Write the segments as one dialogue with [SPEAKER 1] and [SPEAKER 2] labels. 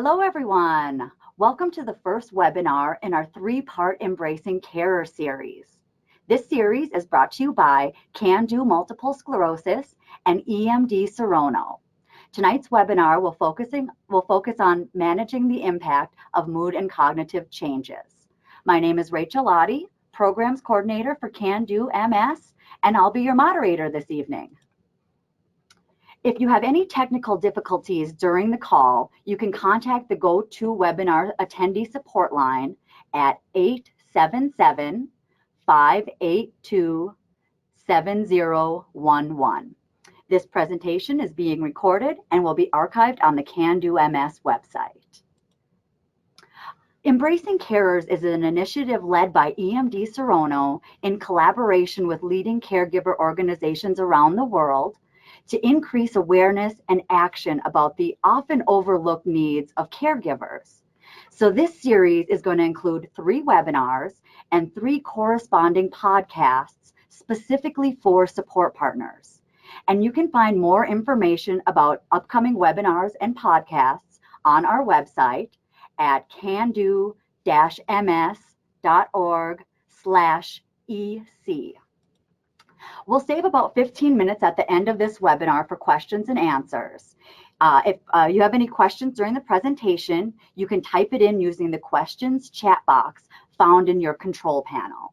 [SPEAKER 1] Hello, everyone. Welcome to the first webinar in our three-part Embracing Carer series. This series is brought to you by Can Do Multiple Sclerosis and EMD Serono. Tonight's webinar will focus on managing the impact of mood and cognitive changes. My name is Rachel Lottie, Programs Coordinator for Can Do MS, and I'll be your moderator this evening. If you have any technical difficulties during the call, you can contact the GoToWebinar attendee support line at 877-582-7011. This presentation is being recorded and will be archived on the Can Do MS website. Embracing Carers is an initiative led by EMD Serono in collaboration with leading caregiver organizations around the world to increase awareness and action about the often overlooked needs of caregivers. So this series is going to include 3 webinars and 3 corresponding podcasts specifically for support partners. And you can find more information about upcoming webinars and podcasts on our website at cando-ms.org/EC. We'll save about 15 minutes at the end of this webinar for questions and answers. If you have any questions during the presentation, you can type it in using the questions chat box found in your control panel.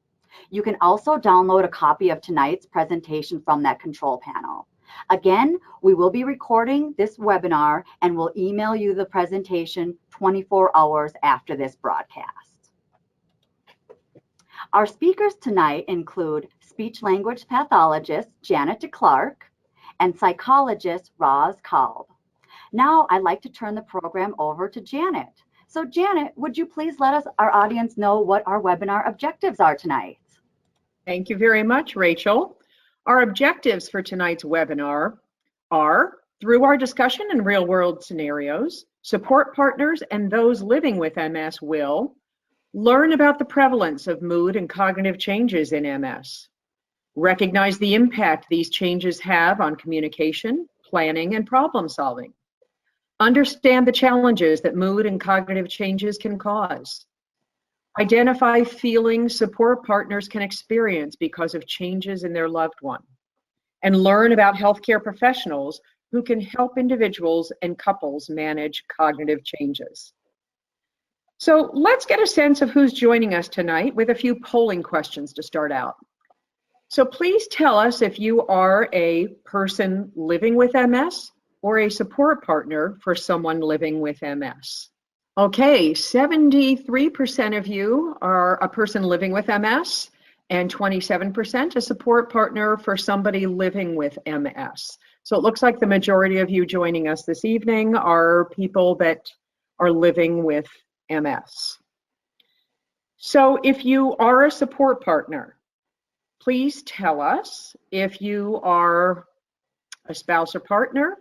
[SPEAKER 1] You can also download a copy of tonight's presentation from that control panel. Again, we will be recording this webinar and we'll email you the presentation 24 hours after this broadcast. Our speakers tonight include speech-language pathologist Janet DeClark and psychologist Roz Kalb. Now I'd like to turn the program over to Janet. So Janet, would you please let our audience know what our webinar objectives are tonight?
[SPEAKER 2] Thank you very much, Rachel. Our objectives for tonight's webinar are, through our discussion and real-world scenarios, support partners and those living with MS will learn about the prevalence of mood and cognitive changes in MS, recognize the impact these changes have on communication, planning, and problem solving, understand the challenges that mood and cognitive changes can cause, identify feelings support partners can experience because of changes in their loved one, and learn about healthcare professionals who can help individuals and couples manage cognitive changes. So let's get a sense of who's joining us tonight with a few polling questions to start out. So please tell us if you are a person living with MS or a support partner for someone living with MS. Okay, 73% of you are a person living with MS and 27% a support partner for somebody living with MS. So it looks like the majority of you joining us this evening are people that are living with MS. So if you are a support partner, please tell us if you are a spouse or partner,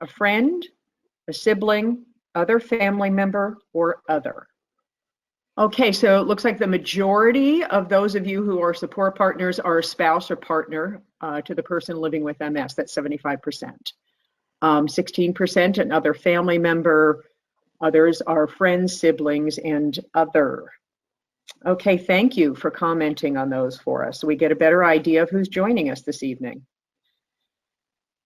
[SPEAKER 2] a friend, a sibling, other family member, or other. Okay, so it looks like the majority of those of you who are support partners are a spouse or partner to the person living with MS. That's 75%. 16% another family member. Others are friends, siblings, and other. Okay, thank you for commenting on those for us so we get a better idea of who's joining us this evening.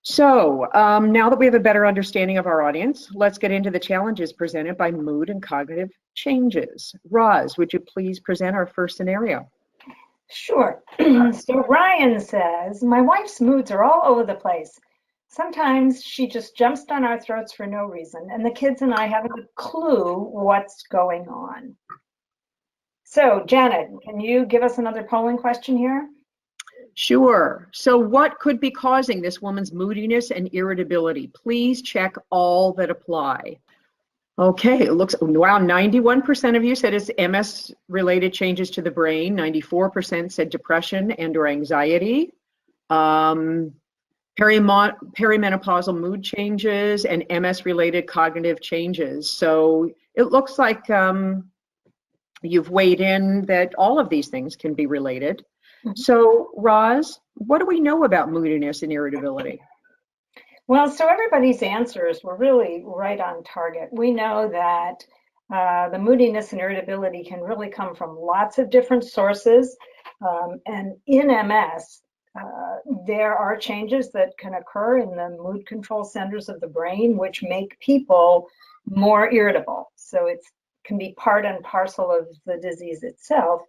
[SPEAKER 2] So now that we have a better understanding of our audience, let's get into the challenges presented by mood and cognitive changes. Roz, would you please present our first scenario?
[SPEAKER 3] Sure. So Ryan says, my wife's moods are all over the place. Sometimes she just jumps down our throats for no reason, and the kids and I haven't a clue what's going on. So Janet, can you give us another polling question here?
[SPEAKER 2] Sure. So what could be causing this woman's moodiness and irritability? Please check all that apply. Okay, it looks, wow, 91% of you said it's MS-related changes to the brain. 94% said depression and or anxiety. Perimenopausal mood changes and MS-related cognitive changes. So it looks like you've weighed in that all of these things can be related. So Roz, what do we know about moodiness and irritability?
[SPEAKER 3] Well, so everybody's answers were really right on target. We know that the moodiness and irritability can really come from lots of different sources. And in MS, there are changes that can occur in the mood control centers of the brain, which make people more irritable. So it can be part and parcel of the disease itself.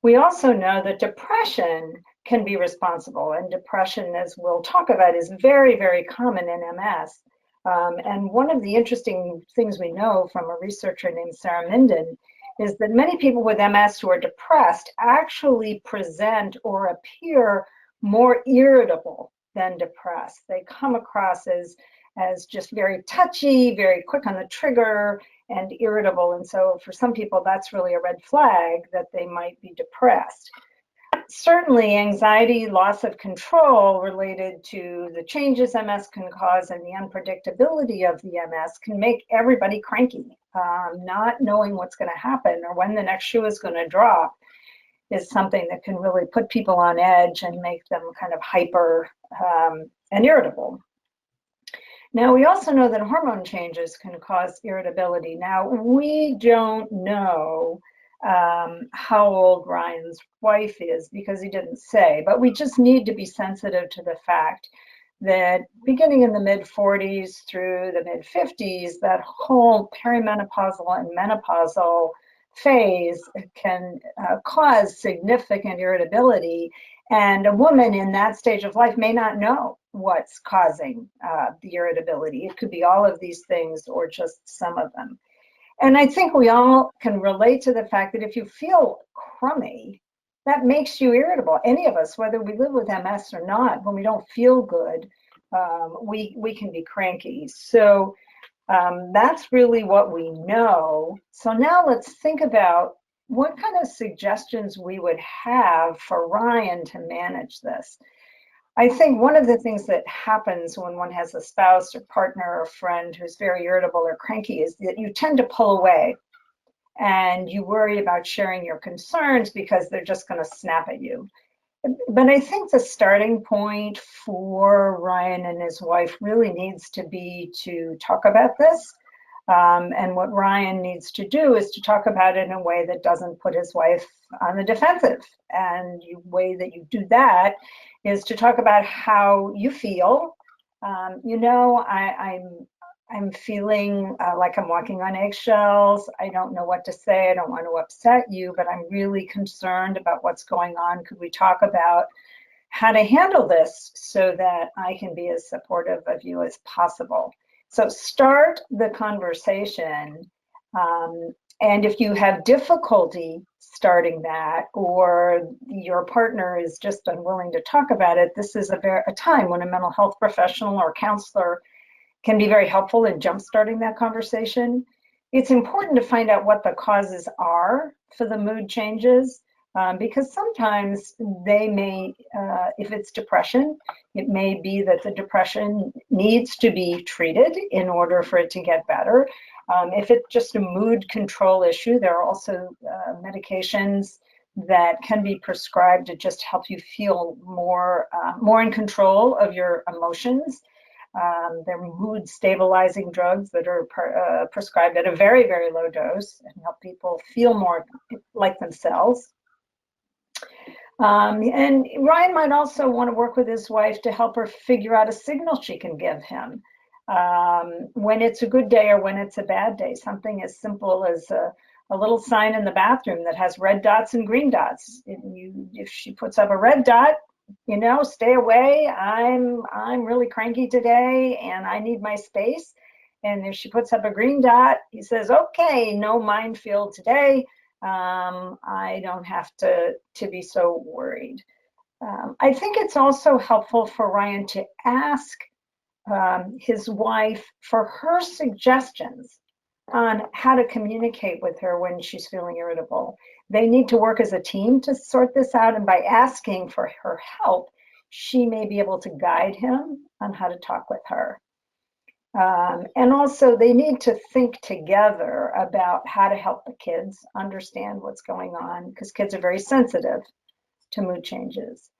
[SPEAKER 3] We also know that depression can be responsible, and depression, as we'll talk about, is very, very common in MS. And one of the interesting things we know from a researcher named Sarah Minden is that many people with MS who are depressed actually present or appear more irritable than depressed. They come across as just very touchy, very quick on the trigger, and irritable. And so for some people, that's really a red flag that they might be depressed. Certainly, anxiety, loss of control related to the changes MS can cause and the unpredictability of the MS can make everybody cranky. Not knowing what's going to happen or when the next shoe is going to drop is something that can really put people on edge and make them kind of hyper and irritable. Now, we also know that hormone changes can cause irritability. Now, we don't know how old Ryan's wife is because he didn't say, but we just need to be sensitive to the fact that beginning in the mid-40s through the mid-50s, that whole perimenopausal and menopausal phase can cause significant irritability. And a woman in that stage of life may not know what's causing the irritability. It could be all of these things or just some of them. And I think we all can relate to the fact that if you feel crummy, that makes you irritable. Any of us, whether we live with MS or not, when we don't feel good, we can be cranky. So that's really what we know. So now let's think about what kind of suggestions we would have for Ryan to manage this. I think one of the things that happens when one has a spouse or partner or friend who's very irritable or cranky is that you tend to pull away and you worry about sharing your concerns because they're just going to snap at you. But I think the starting point for Ryan and his wife really needs to be to talk about this. And what Ryan needs to do is to talk about it in a way that doesn't put his wife on the defensive. And the way that you do that is to talk about how you feel. I'm feeling like I'm walking on eggshells. I don't know what to say. I don't want to upset you, but I'm really concerned about what's going on. Could we talk about how to handle this so that I can be as supportive of you as possible? So start the conversation. And if you have difficulty starting that, or your partner is just unwilling to talk about it, this is a time when a mental health professional or counselor can be very helpful in jumpstarting that conversation. It's important to find out what the causes are for the mood changes, because sometimes they may, if it's depression, it may be that the depression needs to be treated in order for it to get better. If it's just a mood control issue, there are also medications that can be prescribed to just help you feel more in control of your emotions. There are mood stabilizing drugs that are prescribed at a very, very low dose and help people feel more like themselves. And Ryan might also want to work with his wife to help her figure out a signal she can give him when it's a good day or when it's a bad day. Something as simple as a little sign in the bathroom that has red dots and green dots. If she puts up a red dot, stay away. I'm really cranky today and I need my space. And if she puts up a green dot, he says, okay, no minefield today. I don't have to be so worried. I think it's also helpful for Ryan to ask his wife for her suggestions on how to communicate with her when she's feeling irritable. They need to work as a team to sort this out, and by asking for her help, she may be able to guide him on how to talk with her. And also they need to think together about how to help the kids understand what's going on, because kids are very sensitive to mood changes.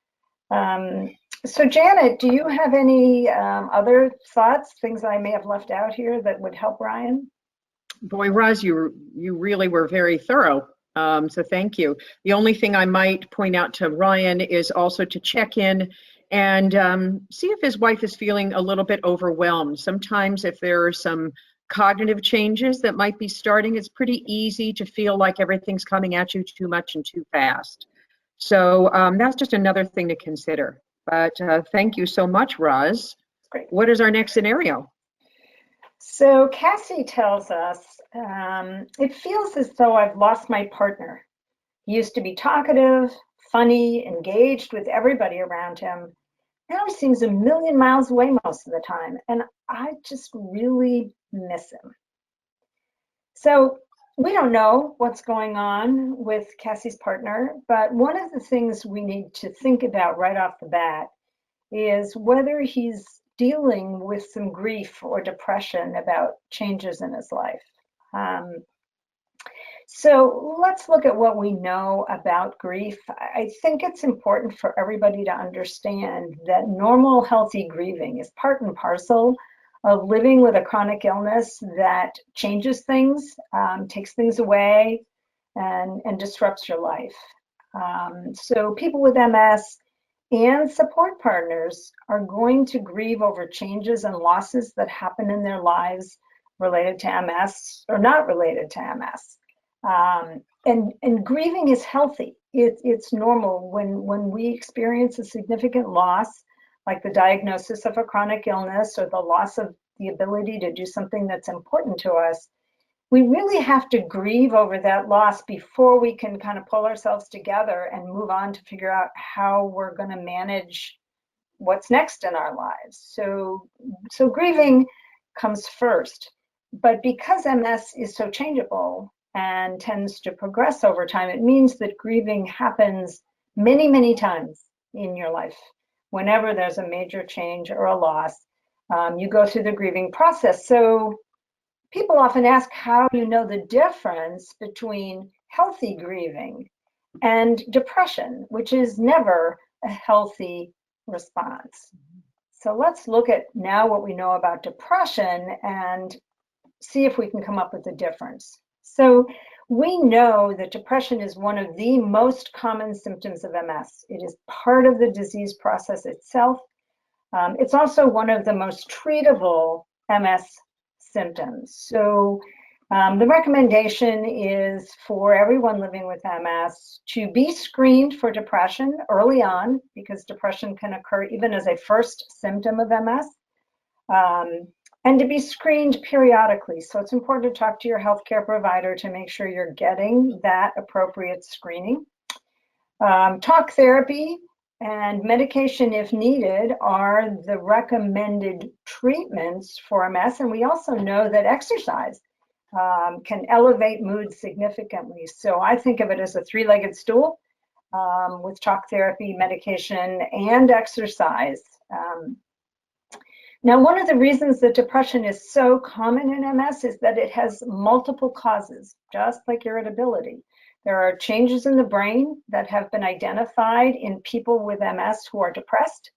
[SPEAKER 3] So Janet, do you have any other thoughts, things I may have left out here that would help Ryan?
[SPEAKER 2] Boy, Roz, you really were very thorough. So thank you. The only thing I might point out to Ryan is also to check in and see if his wife is feeling a little bit overwhelmed. Sometimes if there are some cognitive changes that might be starting, it's pretty easy to feel like everything's coming at you too much and too fast. So that's just another thing to consider. But thank you so much, Roz.
[SPEAKER 3] Great.
[SPEAKER 2] What is our next scenario?
[SPEAKER 3] So Cassie tells us, it feels as though I've lost my partner. He used to be talkative, funny, engaged with everybody around him. Now he seems a million miles away most of the time, and I just really miss him. So we don't know what's going on with Cassie's partner, but one of the things we need to think about right off the bat is whether he's dealing with some grief or depression about changes in his life. So let's look at what we know about grief. I think it's important for everybody to understand that normal, healthy grieving is part and parcel of living with a chronic illness that changes things, takes things away, and disrupts your life. So people with MS and support partners are going to grieve over changes and losses that happen in their lives related to MS or not related to MS. And grieving is healthy. It's normal when we experience a significant loss, like the diagnosis of a chronic illness or the loss of the ability to do something that's important to us. We really have to grieve over that loss before we can kind of pull ourselves together and move on to figure out how we're going to manage what's next in our lives. So grieving comes first. But because MS is so changeable and tends to progress over time, it means that grieving happens many, many times in your life. Whenever there's a major change or a loss, you go through the grieving process. So people often ask how you know the difference between healthy grieving and depression, which is never a healthy response. So let's look at now what we know about depression and see if we can come up with a difference. So we know that depression is one of the most common symptoms of MS. It is part of the disease process itself. It's also one of the most treatable MS symptoms. So the recommendation is for everyone living with MS to be screened for depression early on, because depression can occur even as a first symptom of MS, and to be screened periodically. So it's important to talk to your healthcare provider to make sure you're getting that appropriate screening. Talk therapy and medication, if needed, are the recommended treatments for MS. And we also know that exercise can elevate mood significantly. So I think of it as a three-legged stool with talk therapy, medication, and exercise. Now, one of the reasons that depression is so common in MS is that it has multiple causes, just like irritability. There are changes in the brain that have been identified in people with MS who are depressed.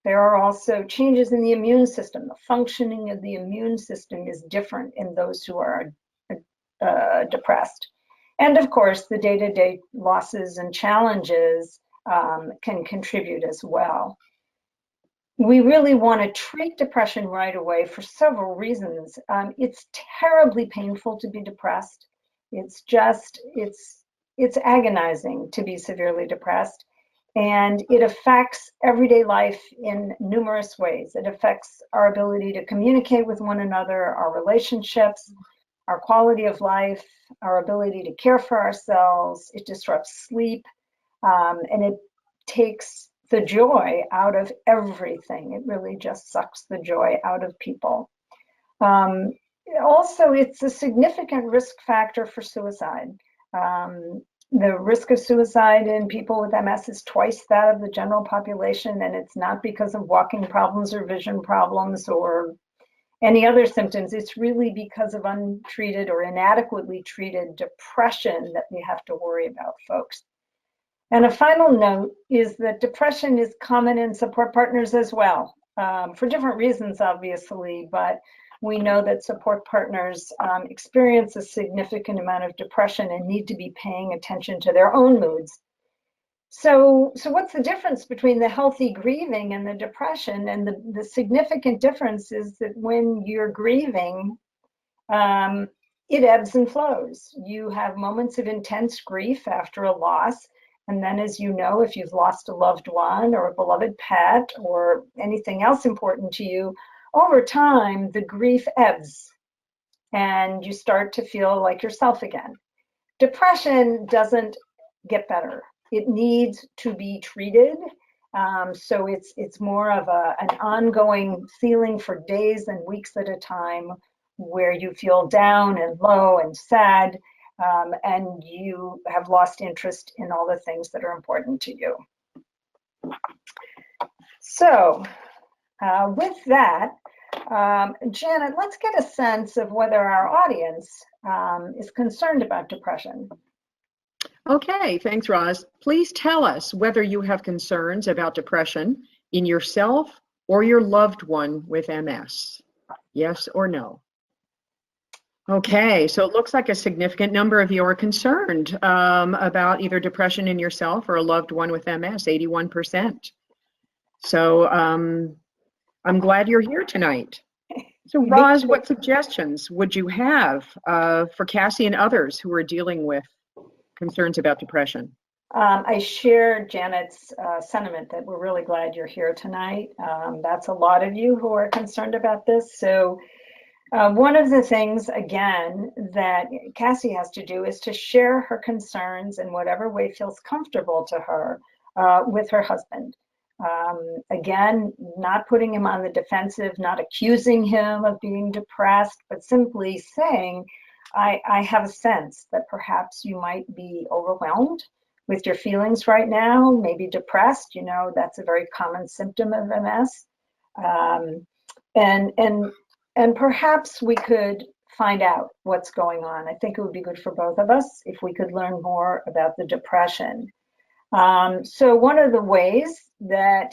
[SPEAKER 3] There are also changes in the immune system. The functioning of the immune system is different in those who are depressed. And of course, the day-to-day losses and challenges can contribute as well. We really want to treat depression right away for several reasons. It's terribly painful to be depressed. It's agonizing to be severely depressed, and it affects everyday life in numerous ways. It affects our ability to communicate with one another, our relationships, our quality of life, our ability to care for ourselves. It disrupts sleep, and it takes the joy out of everything. It really just sucks the joy out of people. Also, it's a significant risk factor for suicide. The risk of suicide in people with MS is twice that of the general population, and it's not because of walking problems or vision problems or any other symptoms. It's really because of untreated or inadequately treated depression that we have to worry about, folks. And a final note is that depression is common in support partners as well, for different reasons, obviously, but we know that support partners experience a significant amount of depression and need to be paying attention to their own moods. So what's the difference between the healthy grieving and the depression? And the significant difference is that when you're grieving, it ebbs and flows. You have moments of intense grief after a loss. And then, as you know, if you've lost a loved one or a beloved pet or anything else important to you, over time, the grief ebbs and you start to feel like yourself again. Depression doesn't get better. It needs to be treated. So it's more of an ongoing feeling for days and weeks at a time where you feel down and low and sad, and you have lost interest in all the things that are important to you. So with that, Janet, let's get a sense of whether our audience is concerned about depression.
[SPEAKER 2] Okay, thanks, Roz. Please tell us whether you have concerns about depression in yourself or your loved one with MS. Yes or no? Okay, so it looks like a significant number of you are concerned about either depression in yourself or a loved one with MS, 81%. So I'm glad you're here tonight. So Roz, what suggestions would you have for Cassie and others who are dealing with concerns about depression?
[SPEAKER 3] I share Janet's sentiment that we're really glad you're here tonight. That's a lot of you who are concerned about this. So one of the things, again, that Cassie has to do is to share her concerns in whatever way feels comfortable to her with her husband. Again, not putting him on the defensive, not accusing him of being depressed, but simply saying, I have a sense that perhaps you might be overwhelmed with your feelings right now, maybe depressed. You know, that's a very common symptom of MS. And perhaps we could find out what's going on. I think it would be good for both of us if we could learn more about the depression. So one of the ways that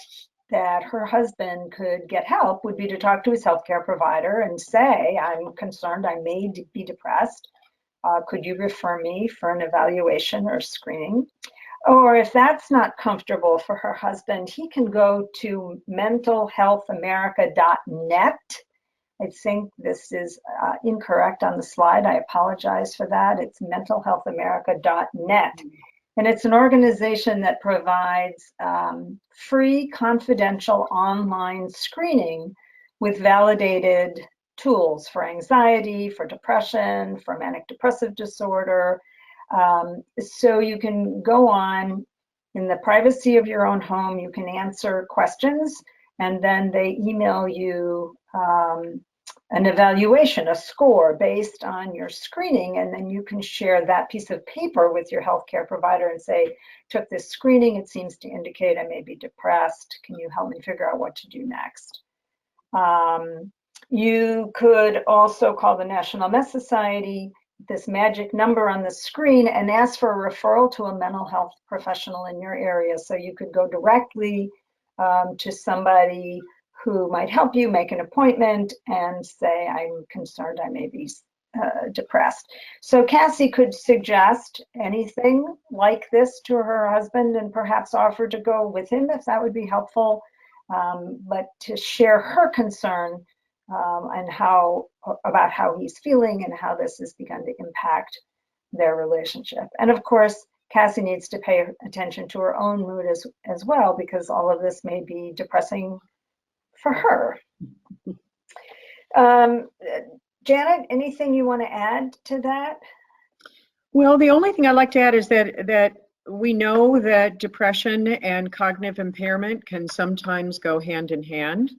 [SPEAKER 3] her husband could get help would be to talk to his healthcare provider and say, I'm concerned I may be depressed. Could you refer me for an evaluation or screening? Or if that's not comfortable for her husband, he can go to mentalhealthamerica.net. I think this is incorrect on the slide. I apologize for that. It's mentalhealthamerica.net. And it's an organization that provides free, confidential online screening with validated tools for anxiety, for depression, for manic depressive disorder. So you can go on in the privacy of your own home, you can answer questions, and then they email you an evaluation, a score based on your screening, and then you can share that piece of paper with your healthcare provider and say, took this screening, it seems to indicate I may be depressed. Can you help me figure out what to do next? You could also call the National MS Society, this magic number on the screen, and ask for a referral to a mental health professional in your area. So you could go directly to somebody who might help you make an appointment and say, I'm concerned I may be depressed. So Cassie could suggest anything like this to her husband and perhaps offer to go with him if that would be helpful, but to share her concern and about how he's feeling and how this has begun to impact their relationship. And of course, Cassie needs to pay attention to her own mood as well, because all of this may be depressing for her. Janet, anything you want to add to that?
[SPEAKER 2] Well, the only thing I'd like to add is that we know that depression and cognitive impairment can sometimes go hand in hand,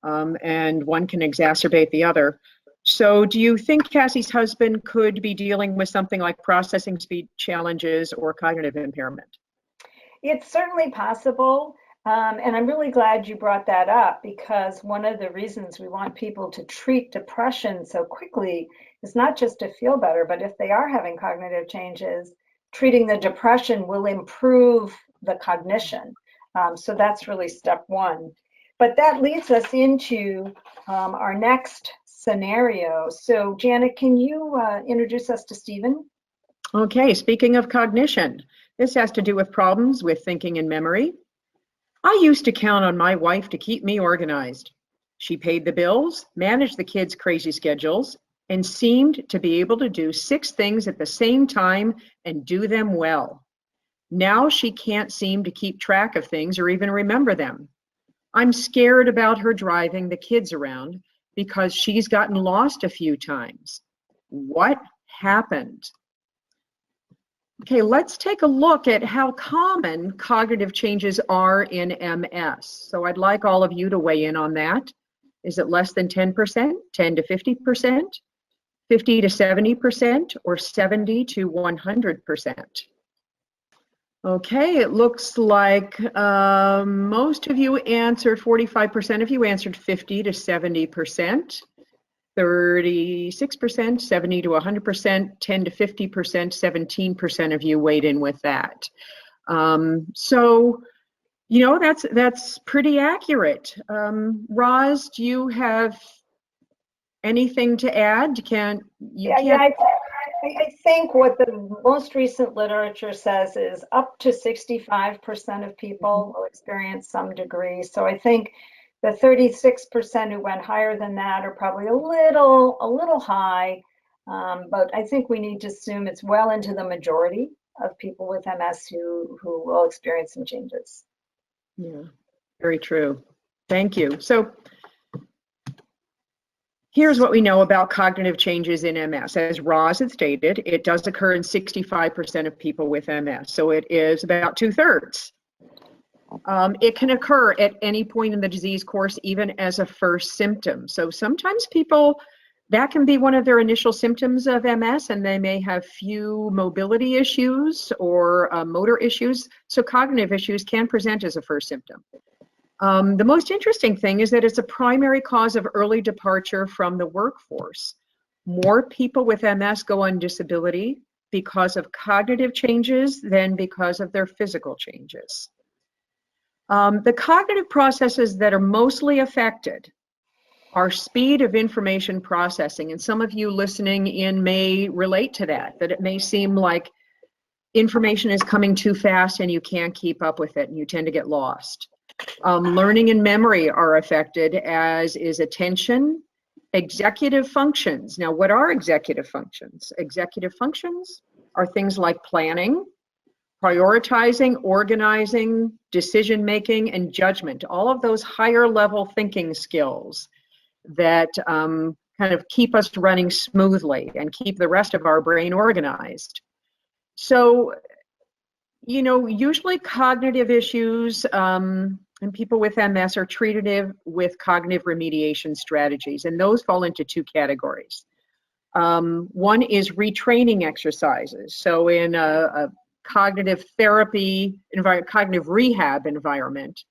[SPEAKER 2] and one can exacerbate the other. So do you think Cassie's husband could be dealing with something like processing speed challenges or cognitive impairment?
[SPEAKER 3] It's certainly possible. And I'm really glad you brought that up, because one of the reasons we want people to treat depression so quickly is not just to feel better, but if they are having cognitive changes, treating the depression will improve the cognition. So that's really step one. But that leads us into our next scenario. So Janet, can you introduce us to Stephen?
[SPEAKER 2] Okay, speaking of cognition, this has to do with problems with thinking and memory. I used to count on my wife to keep me organized. She paid the bills, managed the kids' crazy schedules, and seemed to be able to do 6 things at the same time and do them well. Now she can't seem to keep track of things or even remember them. I'm scared about her driving the kids around because she's gotten lost a few times. What happened? Okay, let's take a look at how common cognitive changes are in MS. So I'd like all of you to weigh in on that. Is it less than 10%, 10 to 50%, 50 to 70%, or 70 to 100%? Okay, it looks like most of you answered, 45% of you answered 50 to 70%. 36%, 70 to 100%, 10 to 50%, 17% of you weighed in with that. So, you know, that's pretty accurate. Roz, do you have anything to add?
[SPEAKER 3] I think what the most recent literature says is up to 65% of people will experience some degree. So I think the 36% who went higher than that are probably a little high, but I think we need to assume it's well into the majority of people with MS who will experience some changes.
[SPEAKER 2] Yeah, very true. Thank you. So here's what we know about cognitive changes in MS. As Roz had stated, it does occur in 65% of people with MS, so it is about 2/3. It can occur at any point in the disease course, even as a first symptom. So sometimes people, that can be one of their initial symptoms of MS, and they may have few mobility issues or motor issues. So cognitive issues can present as a first symptom. The most interesting thing is that it's a primary cause of early departure from the workforce. More people with MS go on disability because of cognitive changes than because of their physical changes. The cognitive processes that are mostly affected are speed of information processing. And some of you listening in may relate to that it may seem like information is coming too fast and you can't keep up with it and you tend to get lost. Learning and memory are affected, as is attention, executive functions. Now, what are executive functions? Executive functions are things like planning, prioritizing, organizing, decision-making, and judgment. All of those higher level thinking skills that kind of keep us running smoothly and keep the rest of our brain organized. So, you know, usually cognitive issues and people with MS are treated with cognitive remediation strategies, and those fall into 2 categories. One is retraining exercises. So in a cognitive therapy, cognitive rehab environment,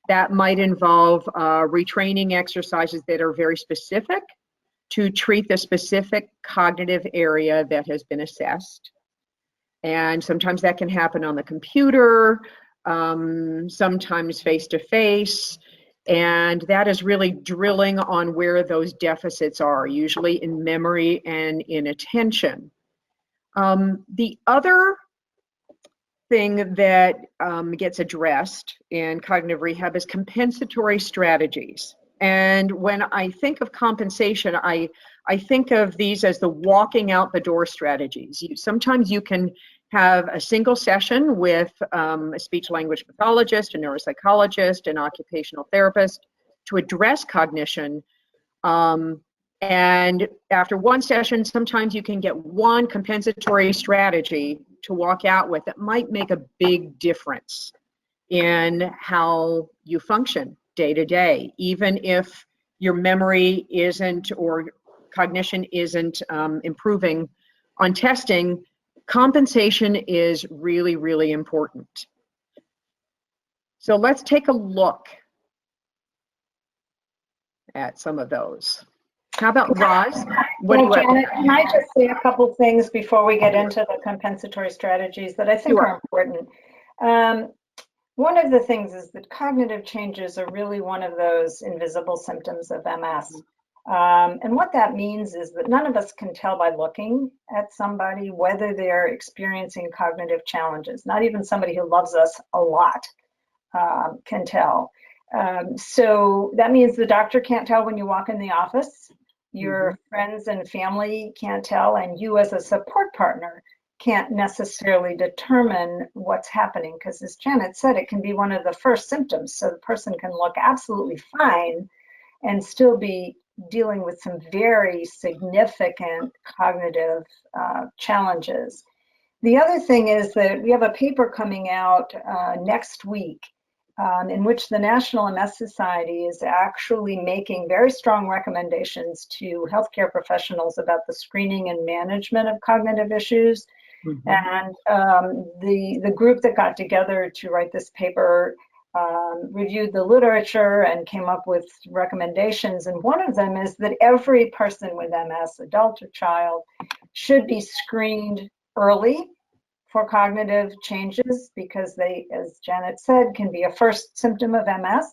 [SPEAKER 2] that might involve retraining exercises that are very specific to treat the specific cognitive area that has been assessed. And sometimes that can happen on the computer, sometimes face-to-face, and that is really drilling on where those deficits are, usually in memory and in attention. The other thing that gets addressed in cognitive rehab is compensatory strategies. And when I think of compensation, I think of these as the walking out the door strategies. Sometimes you can have a single session with a speech language pathologist, a neuropsychologist, an occupational therapist to address cognition. And after one session, sometimes you can get one compensatory strategy to walk out with that might make a big difference in how you function day to day, even if your memory isn't or cognition isn't improving on testing. Compensation is really, really important. So let's take a look at some of those. How about Roz? What do
[SPEAKER 3] Well,
[SPEAKER 2] you have?
[SPEAKER 3] Janet, can I just say a couple things before we get into the compensatory strategies that I think are
[SPEAKER 2] Sure.
[SPEAKER 3] important? One of the things is that cognitive changes are really one of those invisible symptoms of MS. And what that means is that none of us can tell by looking at somebody whether they're experiencing cognitive challenges. Not even somebody who loves us a lot can tell. So that means the doctor can't tell when you walk in the office, your friends and family can't tell, and you as a support partner can't necessarily determine what's happening, because as Janet said, it can be one of the first symptoms. So the person can look absolutely fine and still be dealing with some very significant cognitive challenges. The other thing is that we have a paper coming out next week in which the National MS Society is actually making very strong recommendations to healthcare professionals about the screening and management of cognitive issues. And the group that got together to write this paper reviewed the literature and came up with recommendations. And one of them is that every person with MS, adult or child, should be screened early for cognitive changes, because they, as Janet said, can be a first symptom of MS.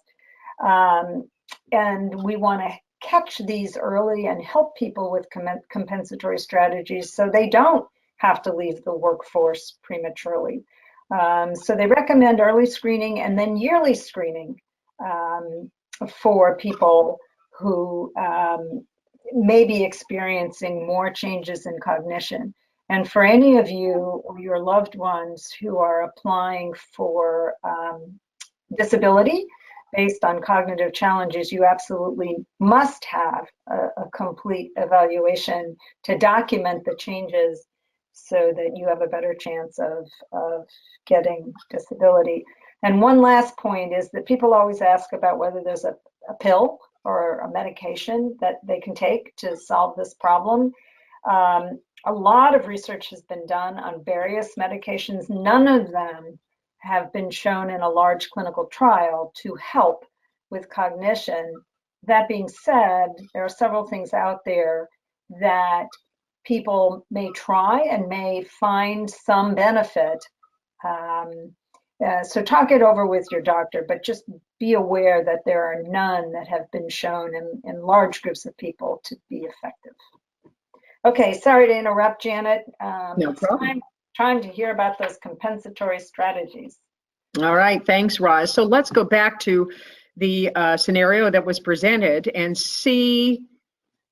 [SPEAKER 3] And we want to catch these early and help people with compensatory strategies so they don't have to leave the workforce prematurely. So they recommend early screening and then yearly screening for people who may be experiencing more changes in cognition. And for any of you or your loved ones who are applying for disability based on cognitive challenges, you absolutely must have a complete evaluation to document the changes so that you have a better chance of getting disability. And one last point is that people always ask about whether there's a pill or a medication that they can take to solve this problem. A lot of research has been done on various medications. None of them have been shown in a large clinical trial to help with cognition. That being said, there are several things out there that people may try and may find some benefit. So talk it over with your doctor, but just be aware that there are none that have been shown in large groups of people to be effective. Okay, sorry to interrupt, Janet.
[SPEAKER 2] No problem.
[SPEAKER 3] Trying to hear about those compensatory strategies.
[SPEAKER 2] All right, thanks, Roz. So let's go back to the scenario that was presented and see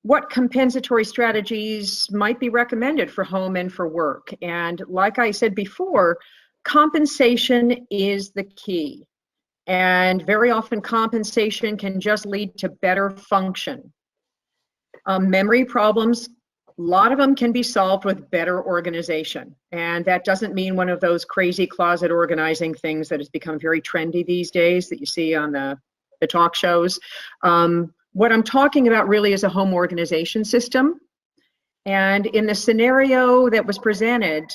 [SPEAKER 2] what compensatory strategies might be recommended for home and for work. And like I said before, compensation is the key. And very often compensation can just lead to better function. Memory problems, a lot of them can be solved with better organization. And that doesn't mean one of those crazy closet organizing things that has become very trendy these days that you see on the talk shows. What I'm talking about really is a home organization system. And in the scenario that was presented,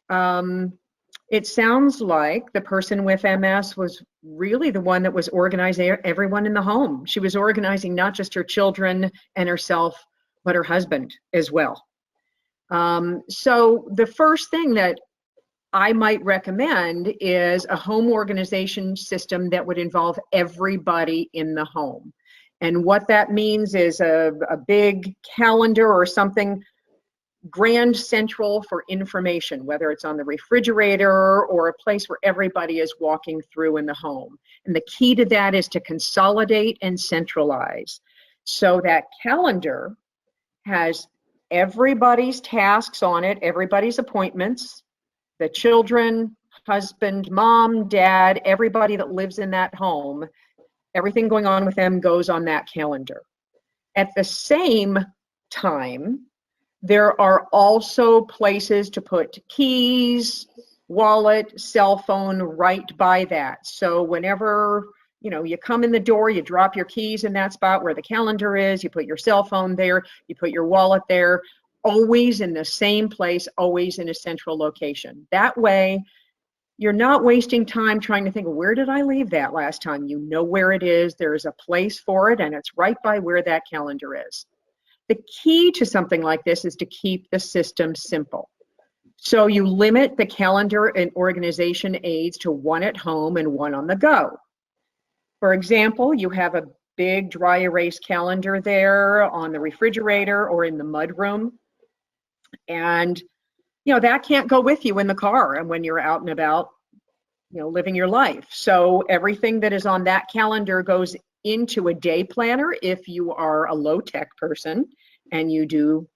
[SPEAKER 2] it sounds like the person with MS was really the one that was organizing everyone in the home. She was organizing not just her children and herself, but her husband as well. So the first thing that I might recommend is a home organization system that would involve everybody in the home. And what that means is a big calendar or something grand central for information, whether it's on the refrigerator or a place where everybody is walking through in the home. And the key to that is to consolidate and centralize. So that calendar has everybody's tasks on it, everybody's appointments, the children, husband, mom, dad, everybody that lives in that home, everything going on with them goes on that calendar. At the same time, there are also places to put keys, wallet, cell phone right by that. So whenever you come in the door, you drop your keys in that spot where the calendar is, you put your cell phone there, you put your wallet there, always in the same place, always in a central location. That way, you're not wasting time trying to think, where did I leave that last time? You know where it is, there's a place for it, and it's right by where that calendar is. The key to something like this is to keep the system simple. So you limit the calendar and organization aids to one at home and one on the go. For example, you have a big dry erase calendar there on the refrigerator or in the mudroom. And, that can't go with you in the car and when you're out and about, living your life. So everything that is on that calendar goes into a day planner if you are a low-tech person and you do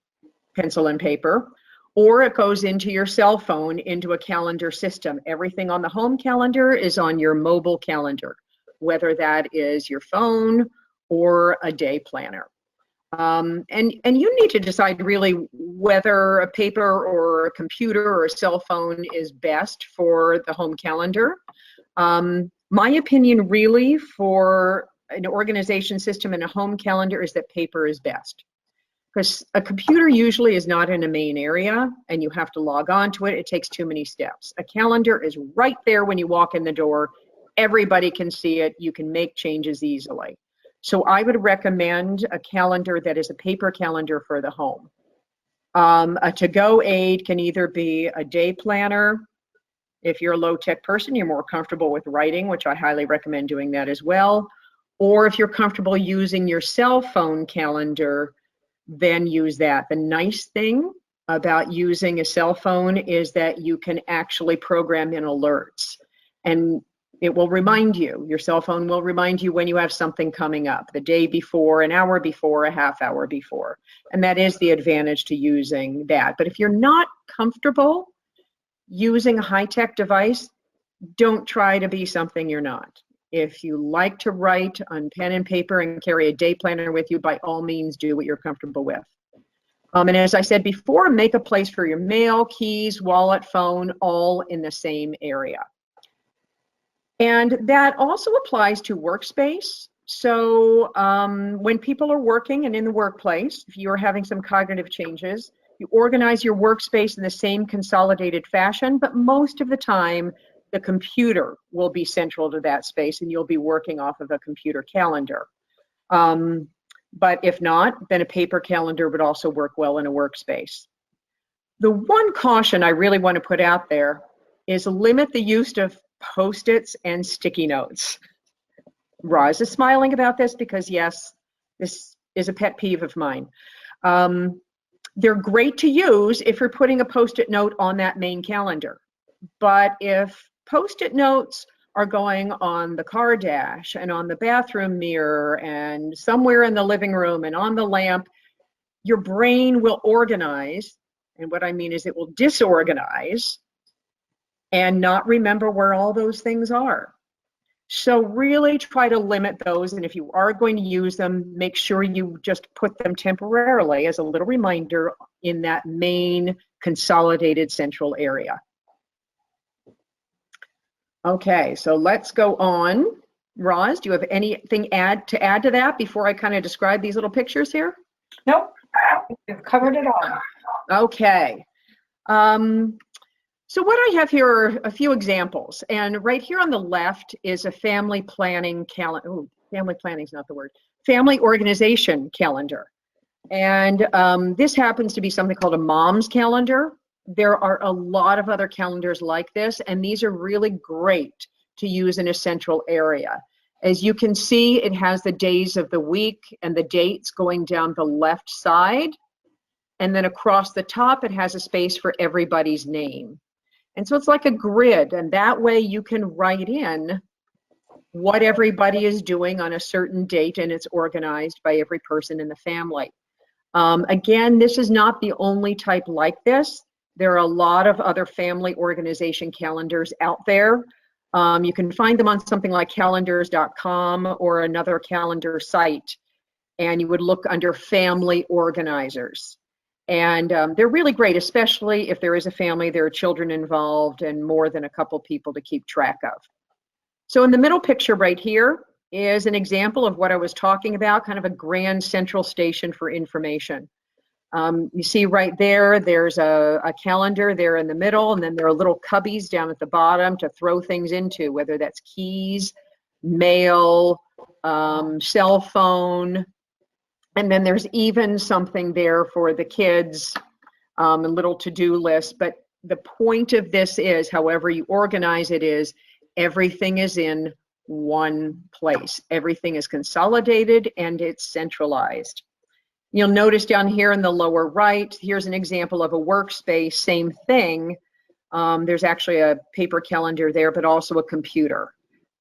[SPEAKER 2] pencil and paper, or it goes into your cell phone into a calendar system. Everything on the home calendar is on your mobile calendar, whether that is your phone or a day planner. And you need to decide really whether a paper or a computer or a cell phone is best for the home calendar. My opinion really for an organization system and a home calendar is that paper is best. Because a computer usually is not in a main area and you have to log on to it. It takes too many steps. A calendar is right there when you walk in the door. Everybody can see it. You can make changes easily. So I would recommend a calendar that is a paper calendar for the home. A to-go aid can either be a day planner. If you're a low-tech person, you're more comfortable with writing, which I highly recommend doing that as well. Or if you're comfortable using your cell phone calendar, then use that. The nice thing about using a cell phone is that you can actually program in alerts. And it will remind you, your cell phone will remind you when you have something coming up, the day before, an hour before, a half hour before. And that is the advantage to using that. But if you're not comfortable using a high-tech device, don't try to be something you're not. If you like to write on pen and paper and carry a day planner with you, by all means do what you're comfortable with. And as I said before, make a place for your mail, keys, wallet, phone, all in the same area. And that also applies to workspace. So when people are working and in the workplace, if you're having some cognitive changes, you organize your workspace in the same consolidated fashion, but most of the time, the computer will be central to that space and you'll be working off of a computer calendar. But if not, then a paper calendar would also work well in a workspace. The one caution I really want to put out there is limit the use of Post-its and sticky notes. Roz is smiling about this because yes, this is a pet peeve of mine. They're great to use if you're putting a Post-it note on that main calendar. But if Post-it notes are going on the car dash and on the bathroom mirror and somewhere in the living room and on the lamp, your brain will organize. And what I mean is it will disorganize and not remember where all those things are. So really try to limit those. And if you are going to use them, make sure you just put them temporarily as a little reminder in that main consolidated central area. Okay, so let's go on. Roz, do you have anything to add to that before I kind of describe these little pictures here?
[SPEAKER 3] Nope, you've covered it all.
[SPEAKER 2] Okay. So what I have here are a few examples, and right here on the left is a family planning calendar. Oh, family planning is not the word. Family organization calendar. And this happens to be something called a mom's calendar. There are a lot of other calendars like this, and these are really great to use in a central area. As you can see, it has the days of the week and the dates going down the left side. And then across the top, it has a space for everybody's name. And so it's like a grid, and that way you can write in what everybody is doing on a certain date, and it's organized by every person in the family. Again, this is not the only type like this. There are a lot of other family organization calendars out there. You can find them on something like calendars.com or another calendar site, and you would look under family organizers. And they're really great, especially if there is a family, there are children involved, and more than a couple people to keep track of. So in the middle picture right here is an example of what I was talking about, kind of a grand central station for information. You see right there, there's a calendar there in the middle, and then there are little cubbies down at the bottom to throw things into, whether that's keys, mail, cell phone, And then there's even something there for the kids, a little to-do list. But the point of this is, however you organize it, is everything is in one place. Everything is consolidated and it's centralized. You'll notice down here in the lower right, here's an example of a workspace, same thing. There's actually a paper calendar there, but also a computer.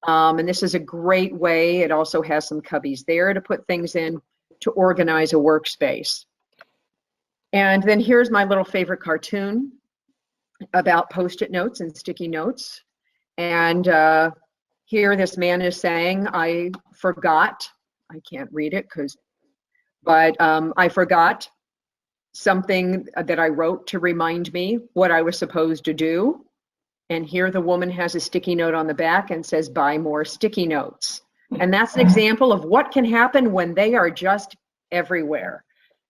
[SPEAKER 2] And this is a great way. It also has some cubbies there to put things in to organize a workspace. And then here's my little favorite cartoon about Post-it notes and sticky notes. And here this man is saying, I forgot, I can't read it but I forgot something that I wrote to remind me what I was supposed to do. And here the woman has a sticky note on the back and says, buy more sticky notes. And that's an example of what can happen when they are just everywhere.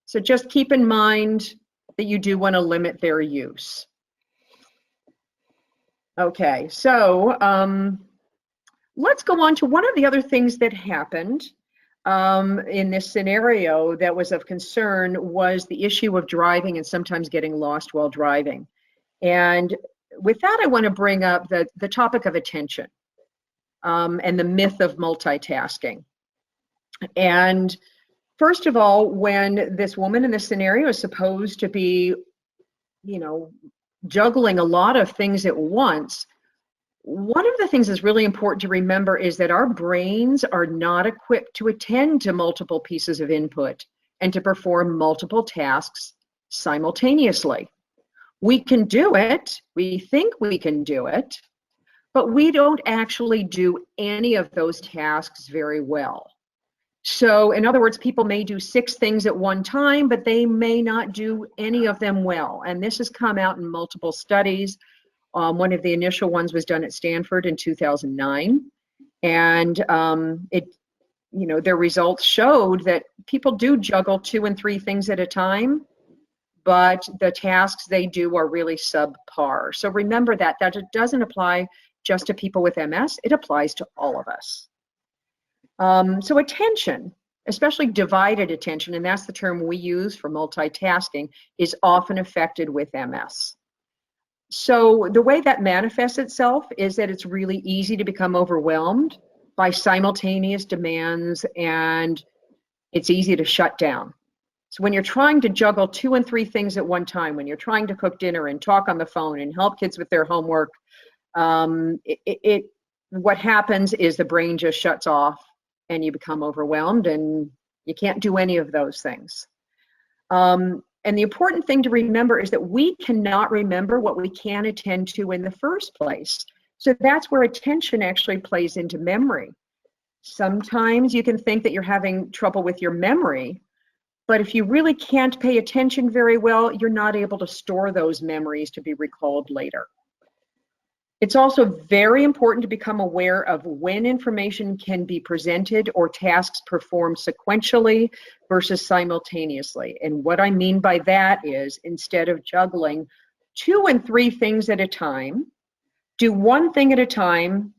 [SPEAKER 2] So just keep in mind that you do want to limit their use. Okay, so let's go on to one of the other things that happened in this scenario that was of concern was the issue of driving and sometimes getting lost while driving. And with that, I want to bring up the topic of attention and the myth of multitasking. And first of all, when this woman in this scenario is supposed to be, juggling a lot of things at once, one of the things that's really important to remember is that our brains are not equipped to attend to multiple pieces of input and to perform multiple tasks simultaneously. We can do it, we think we can do it, but we don't actually do any of those tasks very well. So in other words, people may do 6 things at one time, but they may not do any of them well. And this has come out in multiple studies. One of the initial ones was done at Stanford in 2009. And their results showed that people do juggle 2 and 3 things at a time, but the tasks they do are really subpar. So remember that it doesn't apply just to people with MS, it applies to all of us. So attention, especially divided attention, and that's the term we use for multitasking, is often affected with MS. So the way that manifests itself is that it's really easy to become overwhelmed by simultaneous demands, and it's easy to shut down. So when you're trying to juggle 2 and 3 things at one time, when you're trying to cook dinner and talk on the phone and help kids with their homework, what happens is the brain just shuts off and you become overwhelmed and you can't do any of those things. And the important thing to remember is that we cannot remember what we can attend to in the first place. So that's where attention actually plays into memory. Sometimes you can think that you're having trouble with your memory, but if you really can't pay attention very well, you're not able to store those memories to be recalled later. It's also very important to become aware of when information can be presented or tasks performed sequentially versus simultaneously. And what I mean by that is, instead of juggling 2 and 3 things at a time, do 1 thing at a time,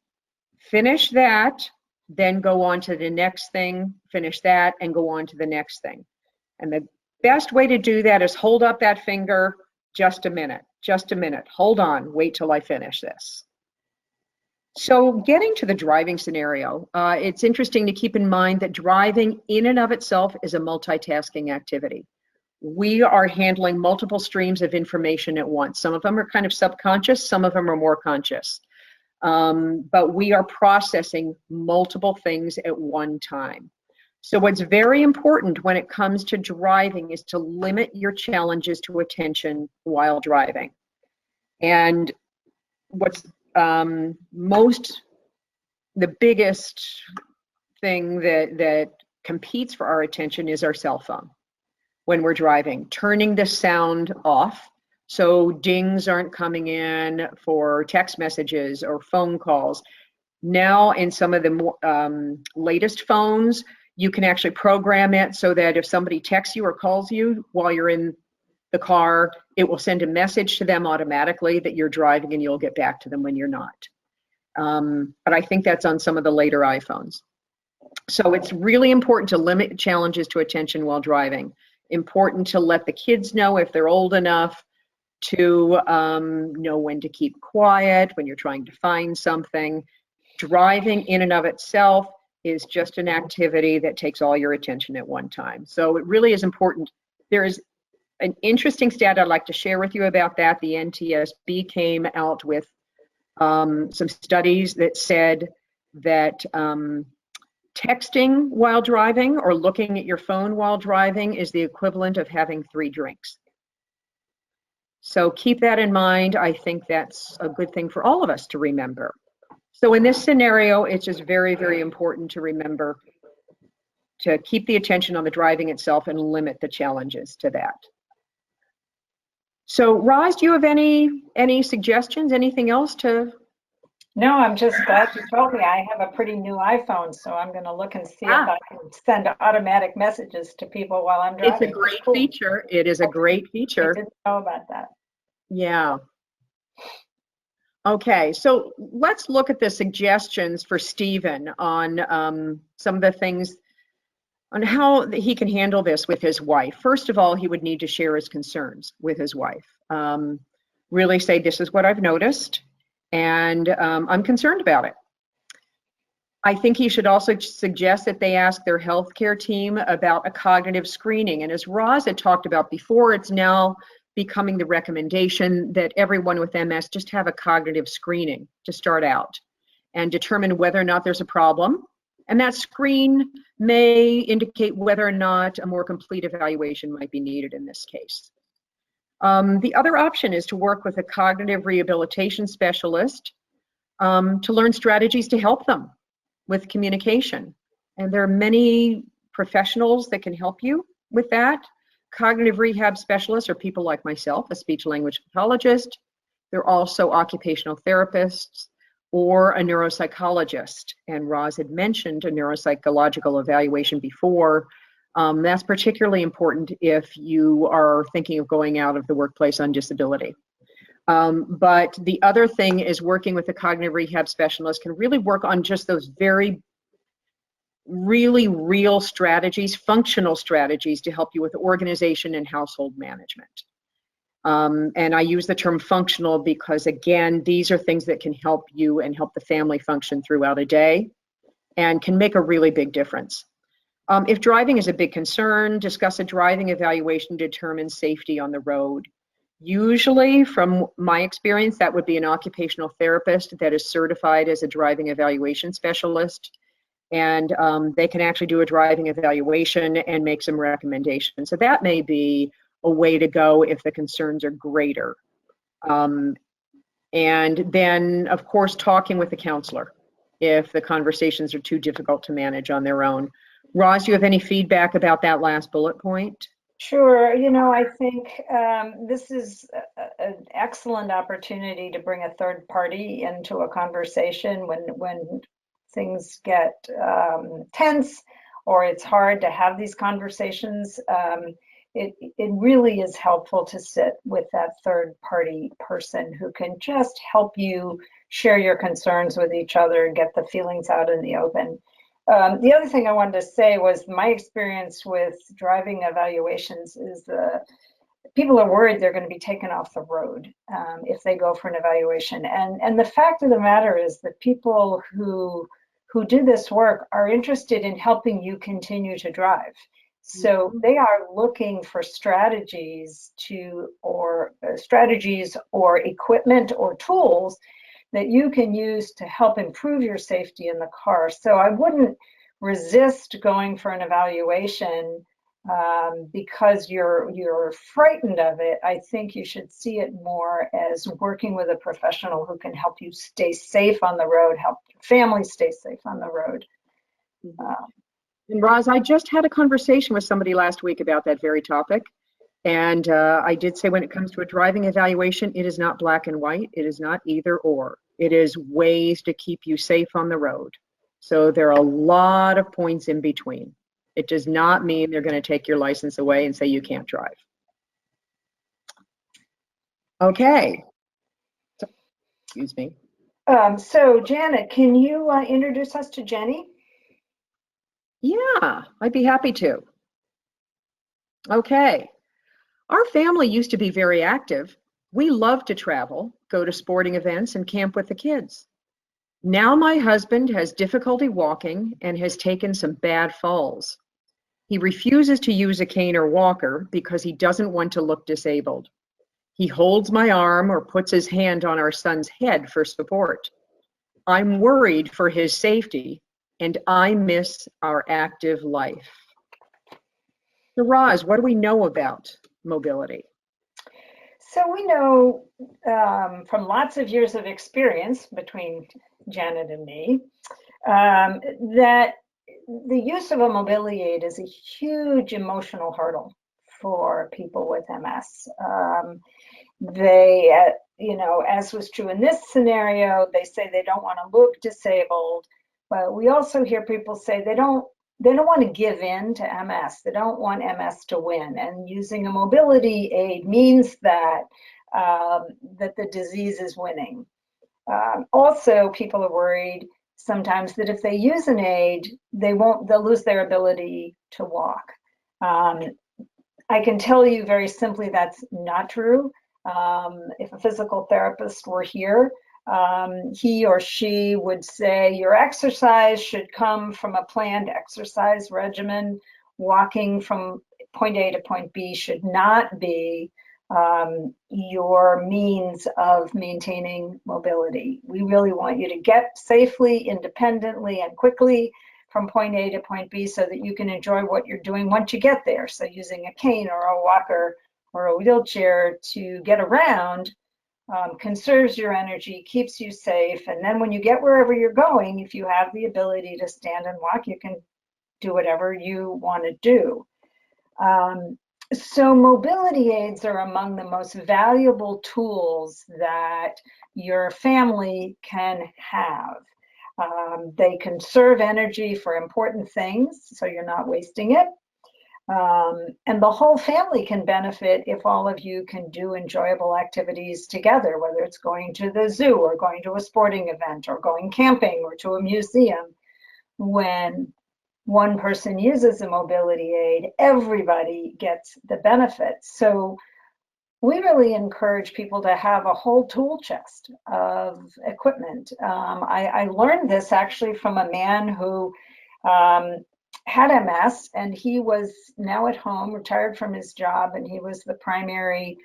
[SPEAKER 2] finish that, then go on to the next thing, finish that, and go on to the next thing. And the best way to do that is hold up that finger, just a minute, hold on, wait till I finish this. So getting to the driving scenario, it's interesting to keep in mind that driving in and of itself is a multitasking activity. We are handling multiple streams of information at once. Some of them are kind of subconscious, some of them are more conscious. But we are processing multiple things at one time. So what's very important when it comes to driving is to limit your challenges to attention while driving. And what's the biggest thing that competes for our attention is our cell phone when we're driving. Turning the sound off so dings aren't coming in for text messages or phone calls. Now in some of the latest phones, you can actually program it so that if somebody texts you or calls you while you're in the car, it will send a message to them automatically that you're driving and you'll get back to them when you're not. But I think that's on some of the later iPhones. So it's really important to limit challenges to attention while driving. Important to let the kids know if they're old enough to know when to keep quiet, when you're trying to find something. Driving in and of itself is just an activity that takes all your attention at one time. So it really is important. There is an interesting stat I'd like to share with you about that. The NTSB came out with some studies that said that texting while driving or looking at your phone while driving is the equivalent of having 3 drinks. So keep that in mind. I think that's a good thing for all of us to remember. So in this scenario, it's just very, very important to remember to keep the attention on the driving itself and limit the challenges to that. So Roz, do you have any suggestions, anything else to?
[SPEAKER 3] No, I'm just glad you told me. I have a pretty new iPhone, so I'm going to look and see if I can send automatic messages to people while I'm driving.
[SPEAKER 2] It's a great feature. It is a great feature.
[SPEAKER 3] I didn't know about that.
[SPEAKER 2] Yeah. Okay, so let's look at the suggestions for Stephen on some of the things on how he can handle this with his wife. First of all, he would need to share his concerns with his wife. Really say, this is what I've noticed, and I'm concerned about it. I think he should also suggest that they ask their healthcare team about a cognitive screening. And as Roz had talked about before, it's now becoming the recommendation that everyone with MS just have a cognitive screening to start out and determine whether or not there's a problem. And that screen may indicate whether or not a more complete evaluation might be needed in this case. The other option is to work with a cognitive rehabilitation specialist to learn strategies to help them with communication. And there are many professionals that can help you with that. Cognitive rehab specialists are people like myself, a speech language pathologist. They're also occupational therapists or a neuropsychologist. And Roz had mentioned a neuropsychological evaluation before. That's particularly important if you are thinking of going out of the workplace on disability. But the other thing is working with a cognitive rehab specialist can really work on just those really real strategies, functional strategies to help you with organization and household management. And I use the term functional because, again, these are things that can help you and help the family function throughout a day and can make a really big difference. If driving is a big concern, discuss a driving evaluation to determine safety on the road. Usually, from my experience, that would be an occupational therapist that is certified as a driving evaluation specialist. And they can actually do a driving evaluation and make some recommendations. So that may be a way to go if the concerns are greater. And then, of course, talking with the counselor if the conversations are too difficult to manage on their own. Roz, do you have any feedback about that last bullet point?
[SPEAKER 3] Sure. I think this is an excellent opportunity to bring a third party into a conversation when things get tense or it's hard to have these conversations. It really is helpful to sit with that third party person who can just help you share your concerns with each other and get the feelings out in the open. The other thing I wanted to say was my experience with driving evaluations is people are worried they're going to be taken off the road if they go for an evaluation. And the fact of the matter is that people who do this work are interested in helping you continue to drive. So they are looking for strategies or equipment or tools that you can use to help improve your safety in the car. So I wouldn't resist going for an evaluation because you're frightened of it. I think you should see it more as working with a professional who can help you stay safe on the road, help your family stay safe on the road.
[SPEAKER 2] And Roz, I just had a conversation with somebody last week about that very topic. And I did say when it comes to a driving evaluation, it is not black and white. It is not either or. It is ways to keep you safe on the road. So there are a lot of points in between. It does not mean they're going to take your license away and say you can't drive. Okay. Excuse me.
[SPEAKER 3] So Janet, can you introduce us to Jenny?
[SPEAKER 2] Yeah, I'd be happy to. Okay. Our family used to be very active. We loved to travel, go to sporting events, and camp with the kids. Now my husband has difficulty walking and has taken some bad falls. He refuses to use a cane or walker because he doesn't want to look disabled. He holds my arm or puts his hand on our son's head for support. I'm worried for his safety, and I miss our active life. So, Roz, what do we know about mobility?
[SPEAKER 3] So we know from lots of years of experience between Janet and me that the use of a mobility aid is a huge emotional hurdle for people with MS. They, as was true in this scenario, they say they don't want to look disabled, but we also hear people say they don't want to give in to MS. They don't want MS to win. And using a mobility aid means that that the disease is winning. Also, people are worried sometimes that if they use an aid, they'll lose their ability to walk. I can tell you very simply that's not true. If a physical therapist were here, he or she would say your exercise should come from a planned exercise regimen. Walking from point A to point B should not be your means of maintaining mobility. We really want you to get safely, independently, and quickly from point A to point B so that you can enjoy what you're doing once you get there. So using a cane or a walker or a wheelchair to get around conserves your energy, keeps you safe. And then when you get wherever you're going, if you have the ability to stand and walk, you can do whatever you want to do. So mobility aids are among the most valuable tools that your family can have. They conserve energy for important things, so you're not wasting it. And the whole family can benefit if all of you can do enjoyable activities together, whether it's going to the zoo or going to a sporting event or going camping or to a museum. When one person uses a mobility aid, everybody gets the benefits. So we really encourage people to have a whole tool chest of equipment. I learned this actually from a man who had MS, and he was now at home, retired from his job, and he was the primary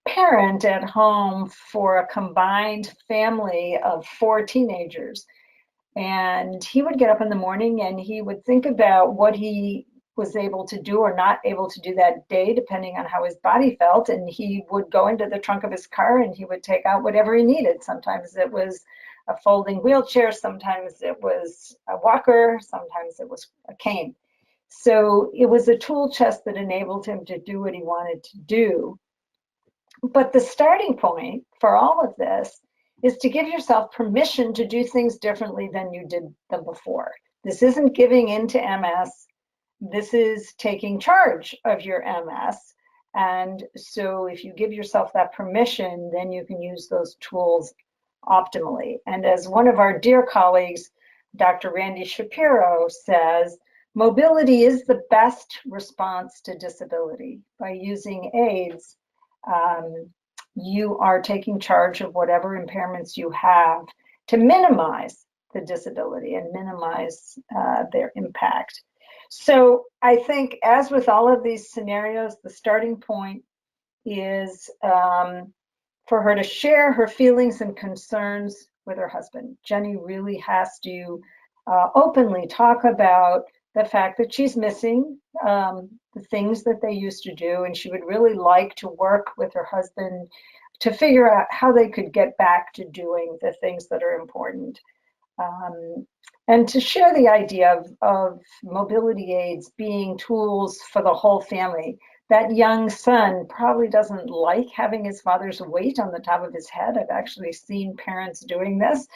[SPEAKER 3] parent at home for a combined family of 4 teenagers. And he would get up in the morning and he would think about what he was able to do or not able to do that day, depending on how his body felt. And he would go into the trunk of his car and he would take out whatever he needed. Sometimes it was a folding wheelchair, sometimes it was a walker, sometimes it was a cane. So it was a tool chest that enabled him to do what he wanted to do. But the starting point for all of this is to give yourself permission to do things differently than you did them before. This isn't giving in to MS. This is taking charge of your MS. And so if you give yourself that permission, then you can use those tools optimally. And as one of our dear colleagues, Dr. Randy Shapiro, says, mobility is the best response to disability. By using aids, you are taking charge of whatever impairments you have to minimize the disability and minimize their impact. So I think, as with all of these scenarios, the starting point is for her to share her feelings and concerns with her husband. Jenny really has to openly talk about the fact that she's missing the things that they used to do, and she would really like to work with her husband to figure out how they could get back to doing the things that are important. And to share the idea of mobility aids being tools for the whole family. That young son probably doesn't like having his father's weight on the top of his head. I've actually seen parents doing this,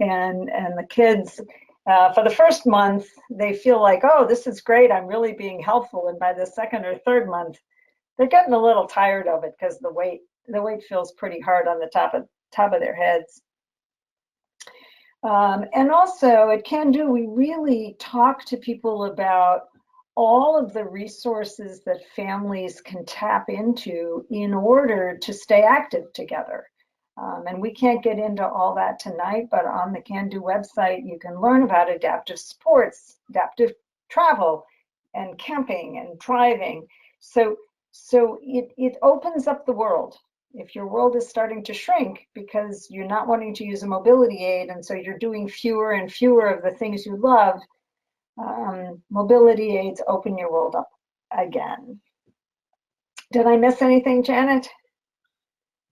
[SPEAKER 3] and the kids, for the first month, they feel like, oh, this is great, I'm really being helpful. And by the second or third month, they're getting a little tired of it because the weight feels pretty hard on the top of their heads. And also at Can Do, we really talk to people about all of the resources that families can tap into in order to stay active together. And we can't get into all that tonight, but on the Can Do website, you can learn about adaptive sports, adaptive travel, and camping and driving. So it opens up the world. If your world is starting to shrink because you're not wanting to use a mobility aid, and so you're doing fewer and fewer of the things you love, mobility aids open your world up again. Did I miss anything, Janet?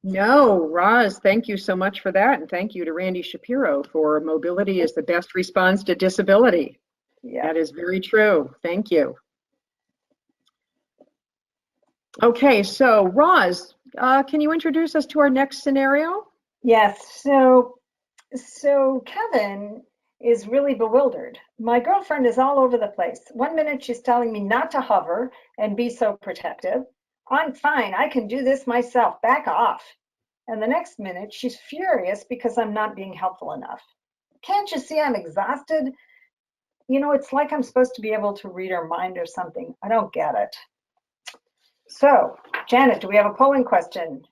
[SPEAKER 2] No, Roz, thank you so much for that. And thank you to Randy Shapiro for mobility is the best response to disability.
[SPEAKER 3] Yeah.
[SPEAKER 2] That is very true. Thank you. Okay, so Roz, can you introduce us to our next scenario?
[SPEAKER 3] Yes. So Kevin is really bewildered. My girlfriend is all over the place. One minute she's telling me not to hover and be so protective. I'm fine. I can do this myself. Back off. And the next minute she's furious because I'm not being helpful enough. Can't you see I'm exhausted? You know, it's like I'm supposed to be able to read her mind or something. I don't get it. So, Janet, do we have a polling question?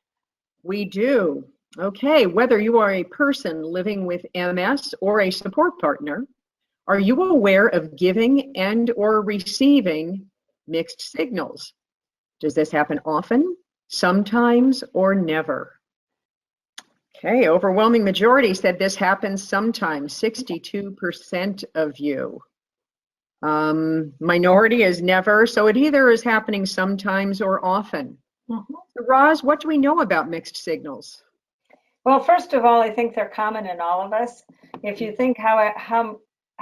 [SPEAKER 2] We do. Okay, whether you are a person living with MS or a support partner, are you aware of giving and or receiving mixed signals? Does this happen often, sometimes, or never? Okay, overwhelming majority said this happens sometimes, 62% of you. Minority is never, so it either is happening sometimes or often.
[SPEAKER 3] Mm-hmm.
[SPEAKER 2] So Roz, what do we know about mixed signals?
[SPEAKER 3] Well, first of all, I think they're common in all of us. If you think how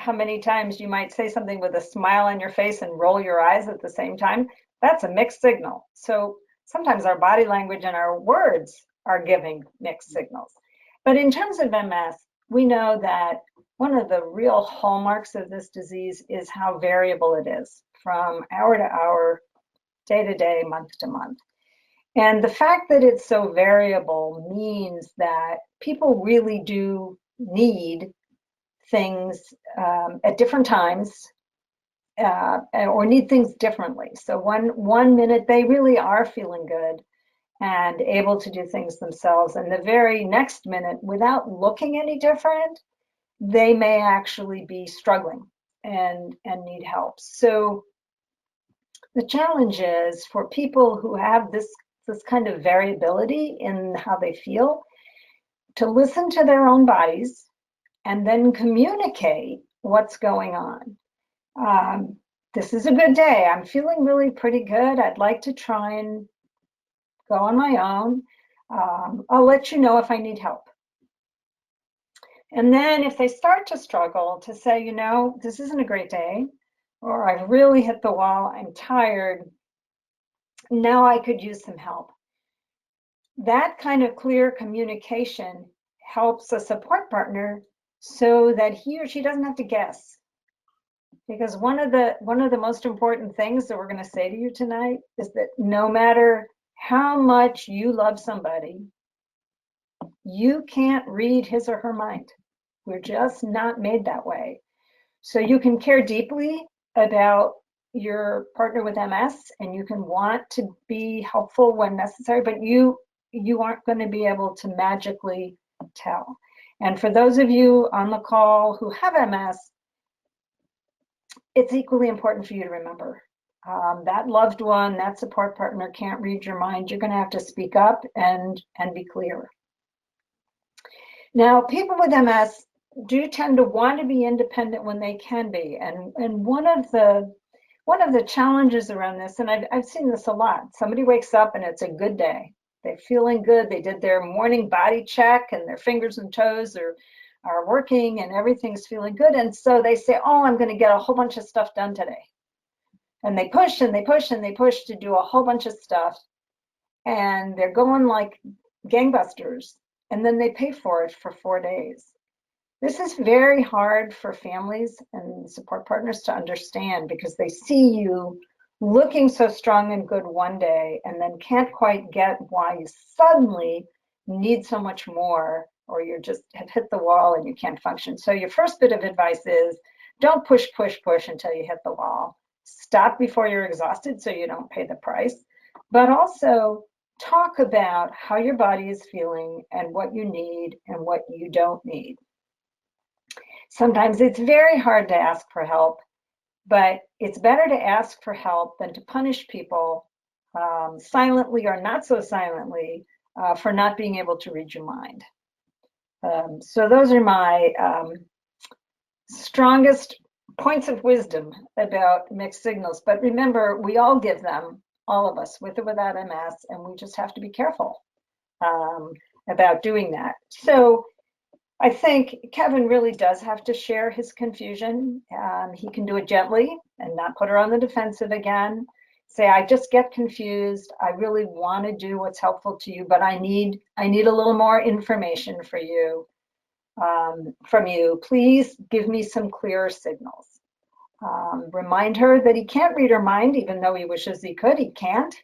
[SPEAKER 3] many times you might say something with a smile on your face and roll your eyes at the same time, that's a mixed signal. So sometimes our body language and our words are giving mixed signals. But in terms of MS, we know that one of the real hallmarks of this disease is how variable it is from hour to hour, day to day, month to month. And the fact that it's so variable means that people really do need things at different times or need things differently. So one minute they really are feeling good and able to do things themselves, and the very next minute, without looking any different, they may actually be struggling and need help. So the challenge is for people who have this kind of variability in how they feel to listen to their own bodies and then communicate what's going on. This is a good day. I'm feeling really pretty good. I'd like to try and go on my own. I'll let you know if I need help. And then if they start to struggle, to say, you know, this isn't a great day, or I've really hit the wall, I'm tired, now I could use some help. That kind of clear communication helps a support partner so that he or she doesn't have to guess. Because one of the most important things that we're going to say to you tonight is that no matter how much you love somebody, you can't read his or her mind. We're just not made that way. So you can care deeply about your partner with MS and you can want to be helpful when necessary, but you aren't going to be able to magically tell. And for those of you on the call who have MS, it's equally important for you to remember that loved one, that support partner can't read your mind. You're going to have to speak up and be clear. Now, people with MS do tend to want to be independent when they can be, and one of the challenges around this, and I've seen this a lot. Somebody wakes up and it's a good day. They're feeling good. They did their morning body check and their fingers and toes are working and everything's feeling good. And so they say, oh, I'm going to get a whole bunch of stuff done today. And they push and they push and they push to do a whole bunch of stuff. And they're going like gangbusters. And then they pay for it for 4 days. This is very hard for families and support partners to understand because they see you looking so strong and good one day and then can't quite get why you suddenly need so much more or you just have hit the wall and you can't function. So your first bit of advice is don't push, push, push until you hit the wall. Stop before you're exhausted so you don't pay the price, but also talk about how your body is feeling and what you need and what you don't need. Sometimes it's very hard to ask for help, but it's better to ask for help than to punish people silently or not so silently for not being able to read your mind. So those are my strongest points of wisdom about mixed signals. But remember, we all give them, all of us, with or without MS, and we just have to be careful about doing that. So I think Kevin really does have to share his confusion. He can do it gently and not put her on the defensive again. Say, I just get confused. I really want to do what's helpful to you, but I need a little more information for you, from you. Please give me some clearer signals. Remind her that he can't read her mind, even though he wishes he could. He can't.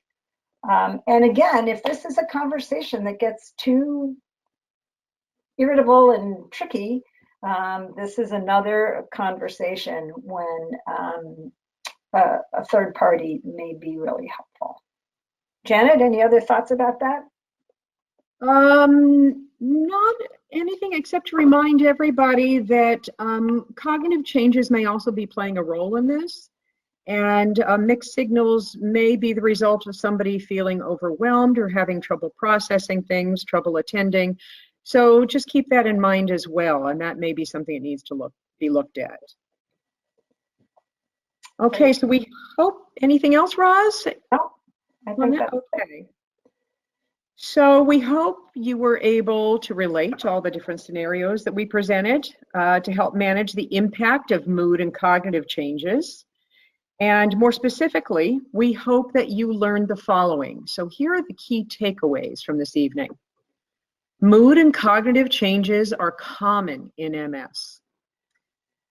[SPEAKER 3] And again, if this is a conversation that gets too irritable and tricky, this is another conversation when a third party may be really helpful. Janet, any other thoughts about that?
[SPEAKER 2] Not anything except to remind everybody that cognitive changes may also be playing a role in this. And mixed signals may be the result of somebody feeling overwhelmed or having trouble processing things, trouble attending. So just keep that in mind as well. And that may be something that needs to be looked at. Okay, so we hope, anything else, Roz?
[SPEAKER 3] No, I think that's
[SPEAKER 2] okay. So we hope you were able to relate to all the different scenarios that we presented to help manage the impact of mood and cognitive changes. And more specifically, we hope that you learned the following. So here are the key takeaways from this evening. Mood and cognitive changes are common in MS.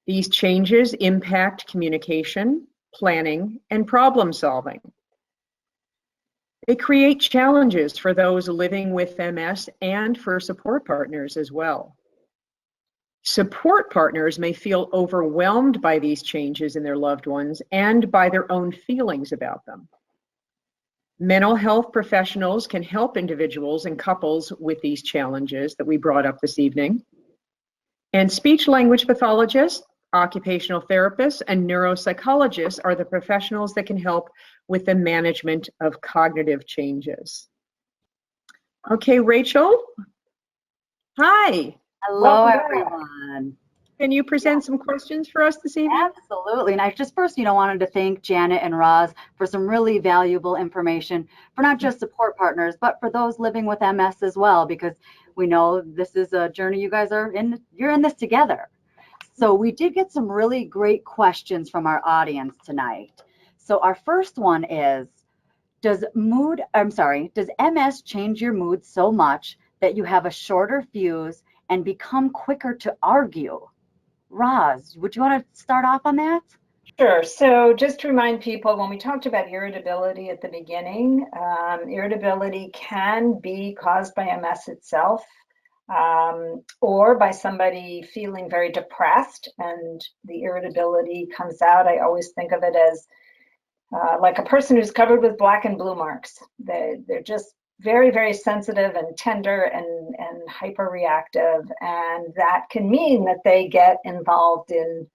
[SPEAKER 2] These changes impact communication, planning, and problem solving. They create challenges for those living with MS and for support partners as well. Support partners may feel overwhelmed by these changes in their loved ones and by their own feelings about them. Mental health professionals can help individuals and couples with these challenges that we brought up this evening. And speech language pathologists, occupational therapists, and neuropsychologists are the professionals that can help with the management of cognitive changes. Okay, Rachel. Hi.
[SPEAKER 1] Hello, everyone.
[SPEAKER 2] Can you present some questions for us this evening?
[SPEAKER 1] Absolutely. And I just first, wanted to thank Janet and Roz for some really valuable information for not just support partners, but for those living with MS as well, because we know this is a journey you guys are in, you're in this together. So we did get some really great questions from our audience tonight. So our first one is, does MS change your mood so much that you have a shorter fuse and become quicker to argue? Roz, would you want to start off on that?
[SPEAKER 3] Sure. So just to remind people, when we talked about irritability at the beginning, irritability can be caused by MS itself, or by somebody feeling very depressed and the irritability comes out. I always think of it as like a person who's covered with black and blue marks. They're just very, very sensitive and tender and hyper-reactive. And that can mean that they get involved in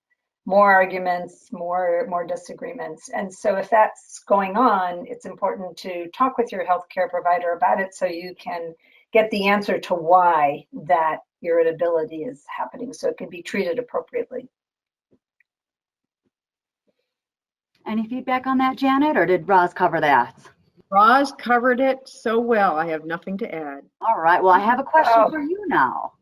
[SPEAKER 3] more arguments, more disagreements. And so if that's going on, it's important to talk with your healthcare provider about it so you can get the answer to why that irritability is happening so it can be treated appropriately.
[SPEAKER 1] Any feedback on that, Janet, or did Roz cover that?
[SPEAKER 2] Roz covered it so well. I have nothing to add.
[SPEAKER 1] All right. Well, I have a question for you now.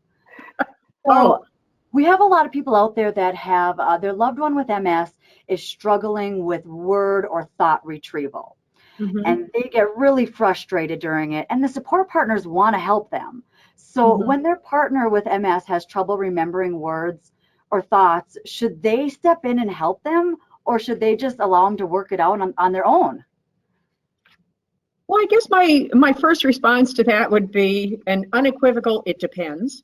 [SPEAKER 1] So we have a lot of people out there that have their loved one with MS is struggling with word or thought retrieval. And they get really frustrated during it. And the support partners want to help them. So when their partner with MS has trouble remembering words or thoughts, should they step in and help them? Or should they just allow them to work it out on their own?
[SPEAKER 2] Well, I guess my first response to that would be an unequivocal, it depends.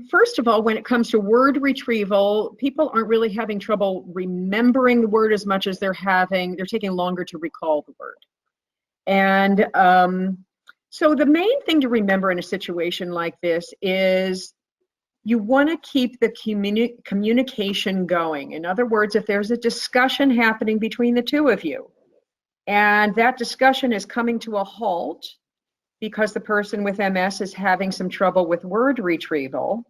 [SPEAKER 2] First of all, when it comes to word retrieval, people aren't really having trouble remembering the word as much as they're taking longer to recall the word. And so the main thing to remember in a situation like this is you want to keep the communication going. In other words, if there's a discussion happening between the two of you, and that discussion is coming to a halt because the person with MS is having some trouble with word retrieval,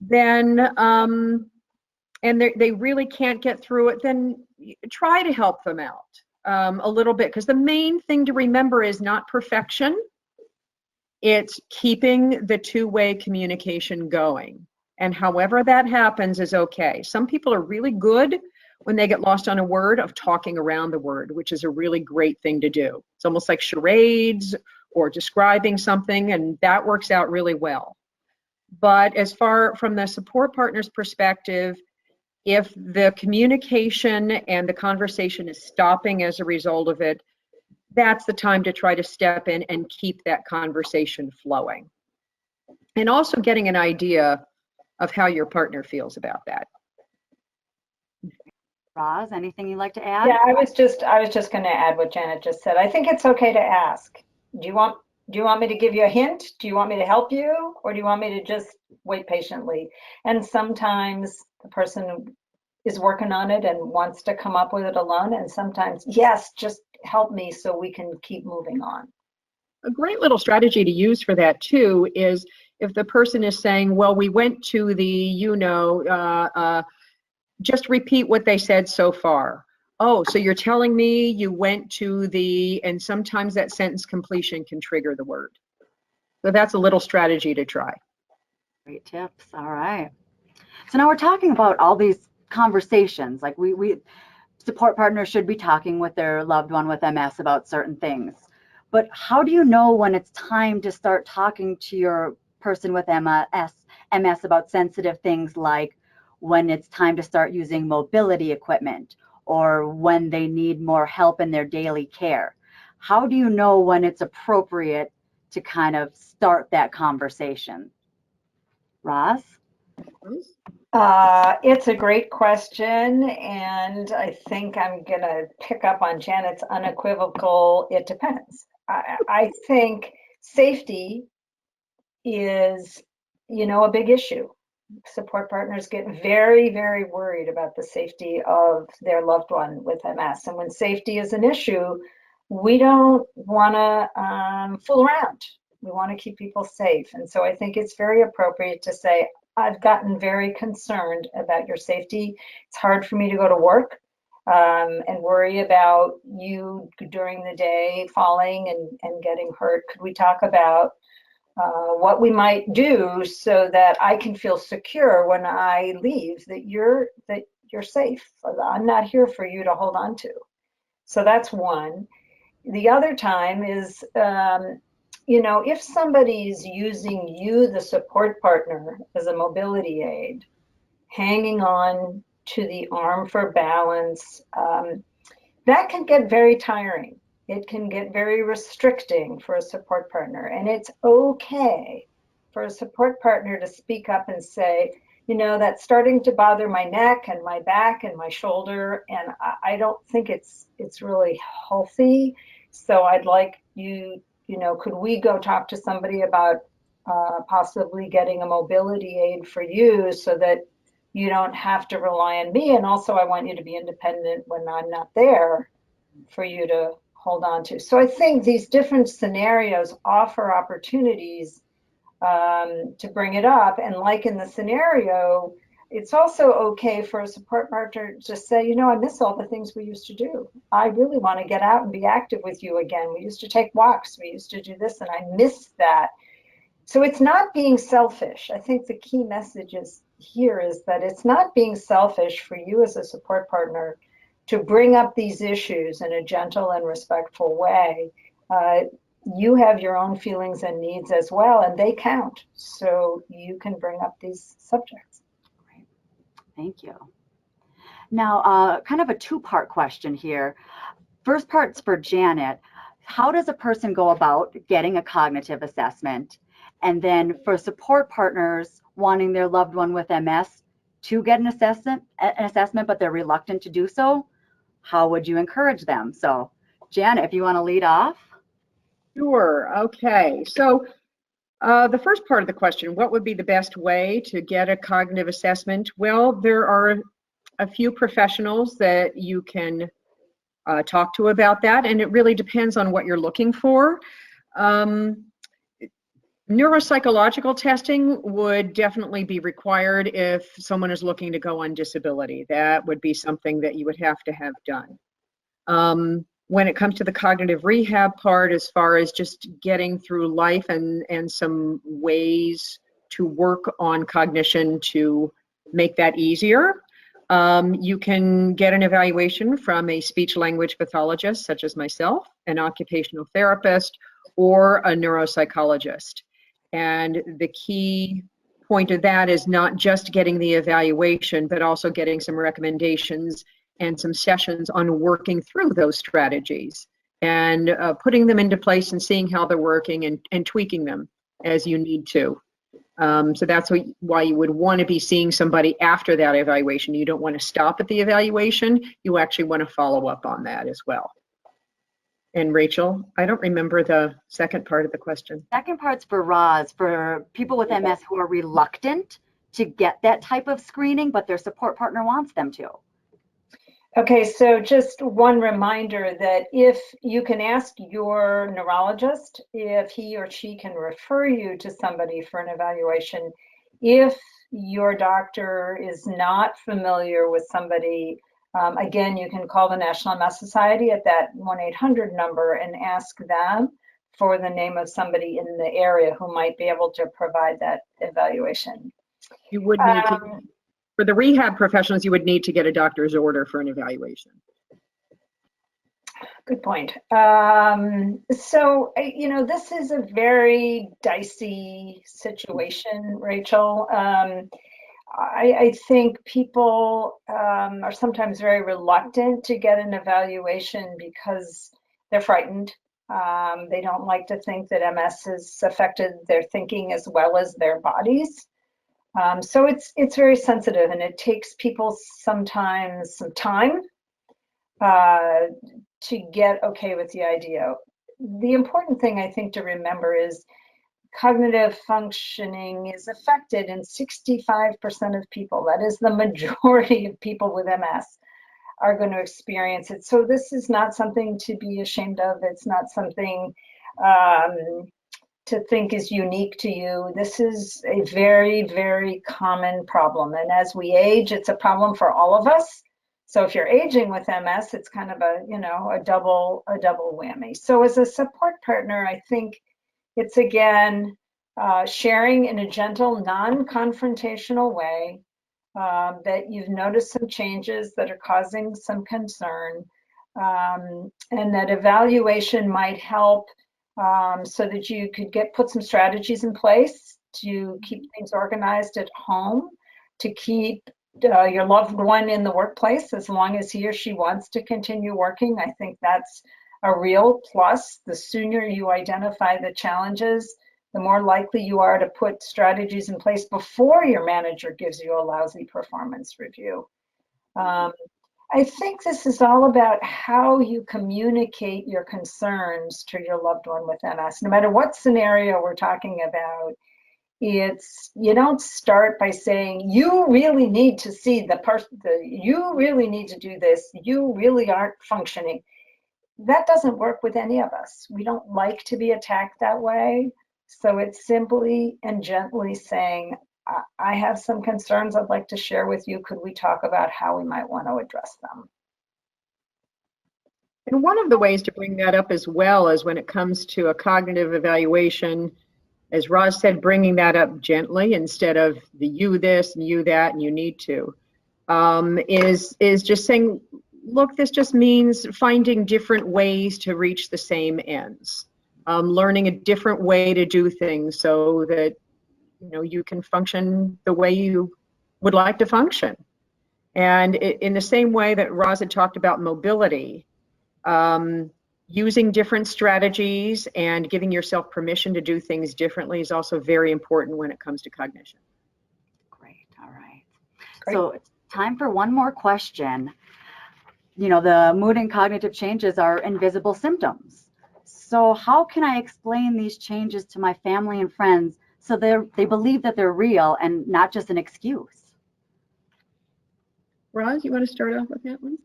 [SPEAKER 2] then, and they really can't get through it, then try to help them out a little bit, because the main thing to remember is not perfection. It's keeping the two-way communication going. And however that happens is okay. Some people are really good when they get lost on a word of talking around the word, which is a really great thing to do. It's almost like charades or describing something, and that works out really well. But as far from the support partner's perspective, if the communication and the conversation is stopping as a result of it, that's the time to try to step in and keep that conversation flowing. And also getting an idea of how your partner feels about that.
[SPEAKER 1] Roz, anything you'd like to add?
[SPEAKER 3] Yeah, I was just going to add what Janet just said. I think it's okay to ask. Do you want me to give you a hint? Do you want me to help you? Or do you want me to just wait patiently? And sometimes the person is working on it and wants to come up with it alone. And sometimes, yes, just help me so we can keep moving on.
[SPEAKER 2] A great little strategy to use for that too is if the person is saying, well, we went to the, just repeat what they said so far. Oh, so you're telling me you went to the, and sometimes that sentence completion can trigger the word. So that's a little strategy to try.
[SPEAKER 1] Great tips. All right. So now we're talking about all these conversations. Like we support partners should be talking with their loved one with MS about certain things. But how do you know when it's time to start talking to your person with MS about sensitive things, like when it's time to start using mobility equipment or when they need more help in their daily care? How do you know when it's appropriate to kind of start that conversation? Roz?
[SPEAKER 3] It's a great question, and I think I'm going to pick up on Janet's unequivocal, it depends. I think safety is, a big issue. Support partners get very, very worried about the safety of their loved one with MS. And when safety is an issue, we don't want to fool around. We want to keep people safe. And so I think it's very appropriate to say, I've gotten very concerned about your safety. It's hard for me to go to work and worry about you during the day falling and getting hurt. Could we talk about what we might do so that I can feel secure when I leave, that you're safe? I'm not here for you to hold on to. So that's one. The other time is, if somebody's using you, the support partner, as a mobility aid, hanging on to the arm for balance, that can get very tiring. It can get very restricting for a support partner. And it's okay for a support partner to speak up and say, that's starting to bother my neck and my back and my shoulder, and I don't think it's really healthy. So I'd like you, could we go talk to somebody about possibly getting a mobility aid for you so that you don't have to rely on me. And also I want you to be independent when I'm not there for you to hold on to. So I think these different scenarios offer opportunities to bring it up. And like in the scenario, it's also okay for a support partner to say, I miss all the things we used to do. I really want to get out and be active with you again. We used to take walks. We used to do this, and I miss that. So it's not being selfish. I think the key message here is that it's not being selfish for you as a support partner to bring up these issues in a gentle and respectful way. You have your own feelings and needs as well, and they count. So you can bring up these subjects.
[SPEAKER 1] Great. Thank you. Now, kind of a two-part question here. First part's for Janet. How does a person go about getting a cognitive assessment? And then for support partners wanting their loved one with MS to get an assessment, but they're reluctant to do so, how would you encourage them? So, Janet, if you want to lead off.
[SPEAKER 2] Sure. Okay. So the first part of the question, what would be the best way to get a cognitive assessment? Well, there are a few professionals that you can talk to about that, and it really depends on what you're looking for. Neuropsychological testing would definitely be required if someone is looking to go on disability. That would be something that you would have to have done. When it comes to the cognitive rehab part, as far as just getting through life and some ways to work on cognition to make that easier, you can get an evaluation from a speech language pathologist, such as myself, an occupational therapist, or a neuropsychologist. And the key point of that is not just getting the evaluation, but also getting some recommendations and some sessions on working through those strategies and putting them into place and seeing how they're working and tweaking them as you need to. So that's why you would want to be seeing somebody after that evaluation. You don't want to stop at the evaluation. You actually want to follow up on that as well. And Rachel, I don't remember the second part of the question.
[SPEAKER 1] Second part's for Roz, for people with MS who are reluctant to get that type of screening, but their support partner wants them to.
[SPEAKER 3] Okay, so just one reminder that if you can ask your neurologist if he or she can refer you to somebody for an evaluation. If your doctor is not familiar with somebody, again, you can call the National MS Society at that 1-800 number and ask them for the name of somebody in the area who might be able to provide that evaluation.
[SPEAKER 2] You would need to, for the rehab professionals, you would need to get a doctor's order for an evaluation.
[SPEAKER 3] Good point. So, this is a very dicey situation, Rachel. I think people are sometimes very reluctant to get an evaluation because they're frightened. They don't like to think that MS has affected their thinking as well as their bodies. So it's very sensitive, and it takes people sometimes some time to get okay with the idea. The important thing I think to remember is cognitive functioning is affected in 65% of people. That is the majority of people with MS are going to experience it. So this is not something to be ashamed of. It's not something to think is unique to you. This is a very, very common problem. And as we age, it's a problem for all of us. So if you're aging with MS, it's kind of a double whammy. So as a support partner, I think it's again sharing in a gentle, non-confrontational way that you've noticed some changes that are causing some concern, and that evaluation might help so that you could put some strategies in place to keep things organized at home, to keep your loved one in the workplace as long as he or she wants to continue working. I think that's a real plus. The sooner you identify the challenges, the more likely you are to put strategies in place before your manager gives you a lousy performance review. I think this is all about how you communicate your concerns to your loved one with MS. No matter what scenario we're talking about, you don't start by saying, you really need to see you really need to do this, you really aren't functioning. That doesn't work with any of us. We don't like to be attacked that way. So it's simply and gently saying, I have some concerns I'd like to share with you. Could we talk about how we might want to address them?
[SPEAKER 2] And one of the ways to bring that up as well is when it comes to a cognitive evaluation, as Roz said, bringing that up gently instead of the you this and you that and you need to, is just saying, look, this just means finding different ways to reach the same ends, learning a different way to do things so that you can function the way you would like to function. And in the same way that Roz had talked about mobility, Using different strategies and giving yourself permission to do things differently is also very important when it comes to cognition.
[SPEAKER 1] Great. All right.
[SPEAKER 3] Great.
[SPEAKER 1] So it's time for one more question. You know, the mood and cognitive changes are invisible symptoms. So how can I explain these changes to my family and friends so they believe that they're real and not just an excuse?
[SPEAKER 2] Roz, you want to start off with that one?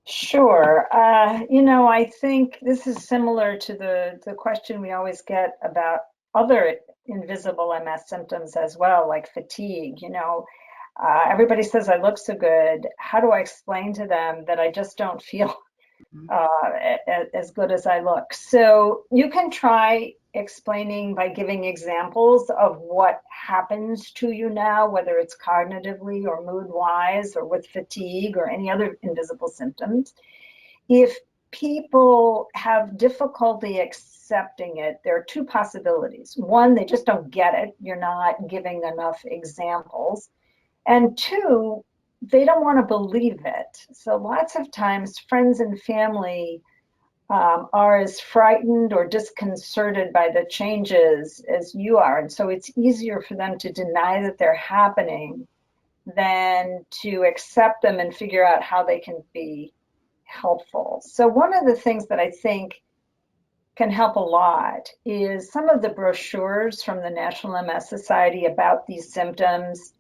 [SPEAKER 3] Sure. I think this is similar to the question we always get about other invisible MS symptoms as well, like fatigue. Everybody says I look so good. How do I explain to them that I just don't feel as good as I look? So you can try explaining by giving examples of what happens to you now, whether it's cognitively or mood wise or with fatigue or any other invisible symptoms. If people have difficulty accepting it, there are two possibilities. One, they just don't get it. You're not giving enough examples. And two, they don't want to believe it. So lots of times friends and family are as frightened or disconcerted by the changes as you are. And so it's easier for them to deny that they're happening than to accept them and figure out how they can be helpful. So one of the things that I think can help a lot is some of the brochures from the National MS Society about these symptoms.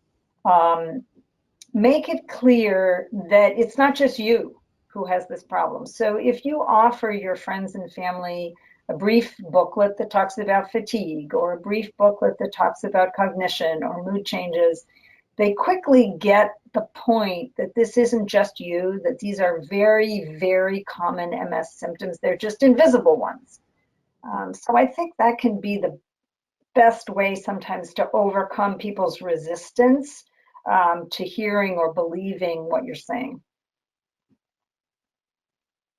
[SPEAKER 3] Make it clear that it's not just you who has this problem. So if you offer your friends and family a brief booklet that talks about fatigue or a brief booklet that talks about cognition or mood changes, they quickly get the point that this isn't just you, that these are very, very common MS symptoms. They're just invisible ones. So I think that can be the best way sometimes to overcome people's resistance to hearing or believing what you're saying.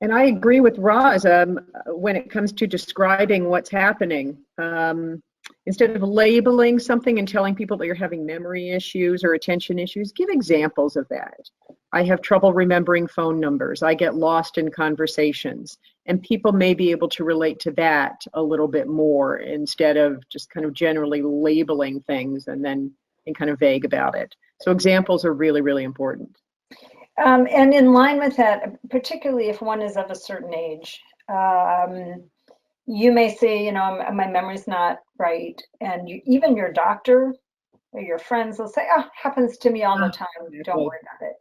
[SPEAKER 2] And I agree with Roz when it comes to describing what's happening. Instead of labeling something and telling people that you're having memory issues or attention issues, give examples of that. I have trouble remembering phone numbers. I get lost in conversations. And people may be able to relate to that a little bit more instead of just kind of generally labeling things and then being kind of vague about it. So examples are really, really important.
[SPEAKER 3] And in line with that, particularly if one is of a certain age, you may say, my memory's not right. And even your doctor or your friends will say, oh, happens to me all the time. Don't worry about it.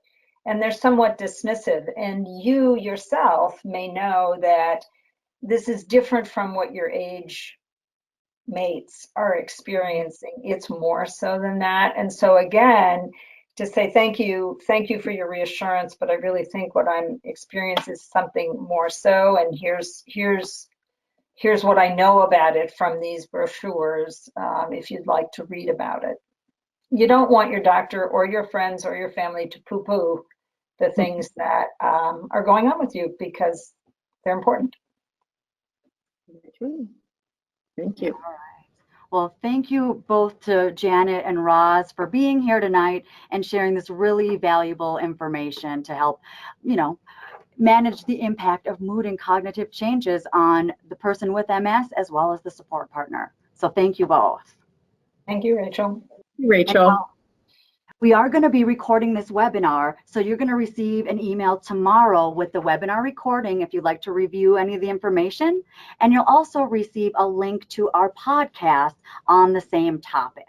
[SPEAKER 3] And they're somewhat dismissive. And you yourself may know that this is different from what your age mates are experiencing. It's more so than that. And so again, to say thank you for your reassurance, but I really think what I'm experiencing is something more so, and here's what I know about it from these brochures, if you'd like to read about it. You don't want your doctor or your friends or your family to poo-poo the things that are going on with you, because they're important.
[SPEAKER 2] Thank you.
[SPEAKER 1] All right. Well, thank you both to Janet and Roz for being here tonight and sharing this really valuable information to help, manage the impact of mood and cognitive changes on the person with MS as well as the support partner. So thank you both.
[SPEAKER 3] Thank you, Rachel.
[SPEAKER 2] Rachel.
[SPEAKER 1] We are going to be recording this webinar, so you're going to receive an email tomorrow with the webinar recording if you'd like to review any of the information, and you'll also receive a link to our podcast on the same topic.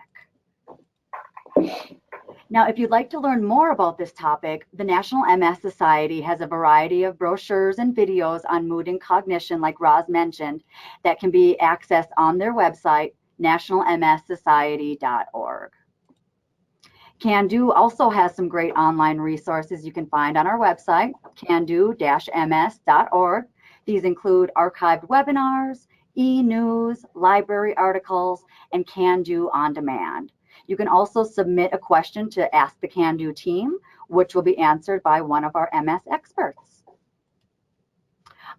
[SPEAKER 1] Now, if you'd like to learn more about this topic, the National MS Society has a variety of brochures and videos on mood and cognition, like Roz mentioned, that can be accessed on their website, nationalmssociety.org. CanDo also has some great online resources you can find on our website, cando-ms.org. These include archived webinars, e-news, library articles, and CanDo On Demand. You can also submit a question to Ask the CanDo team, which will be answered by one of our MS experts.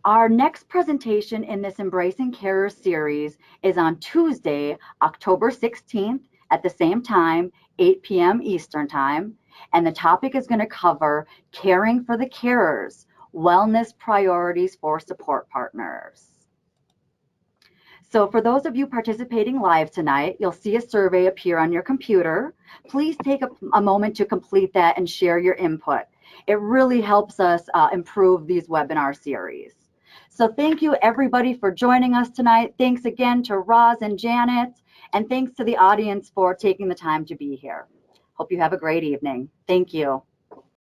[SPEAKER 1] Our next presentation in this Embracing Carer series is on Tuesday, October 16th at the same time, 8 p.m. Eastern Time, and the topic is going to cover caring for the carers, Wellness Priorities for Support Partners. So for those of you participating live tonight, you'll see a survey appear on your computer. Please take a moment to complete that and share your input. It really helps us improve these webinar series. So thank you everybody for joining us tonight. Thanks again to Roz and Janet, and thanks to the audience for taking the time to be here. Hope you have a great evening. Thank you.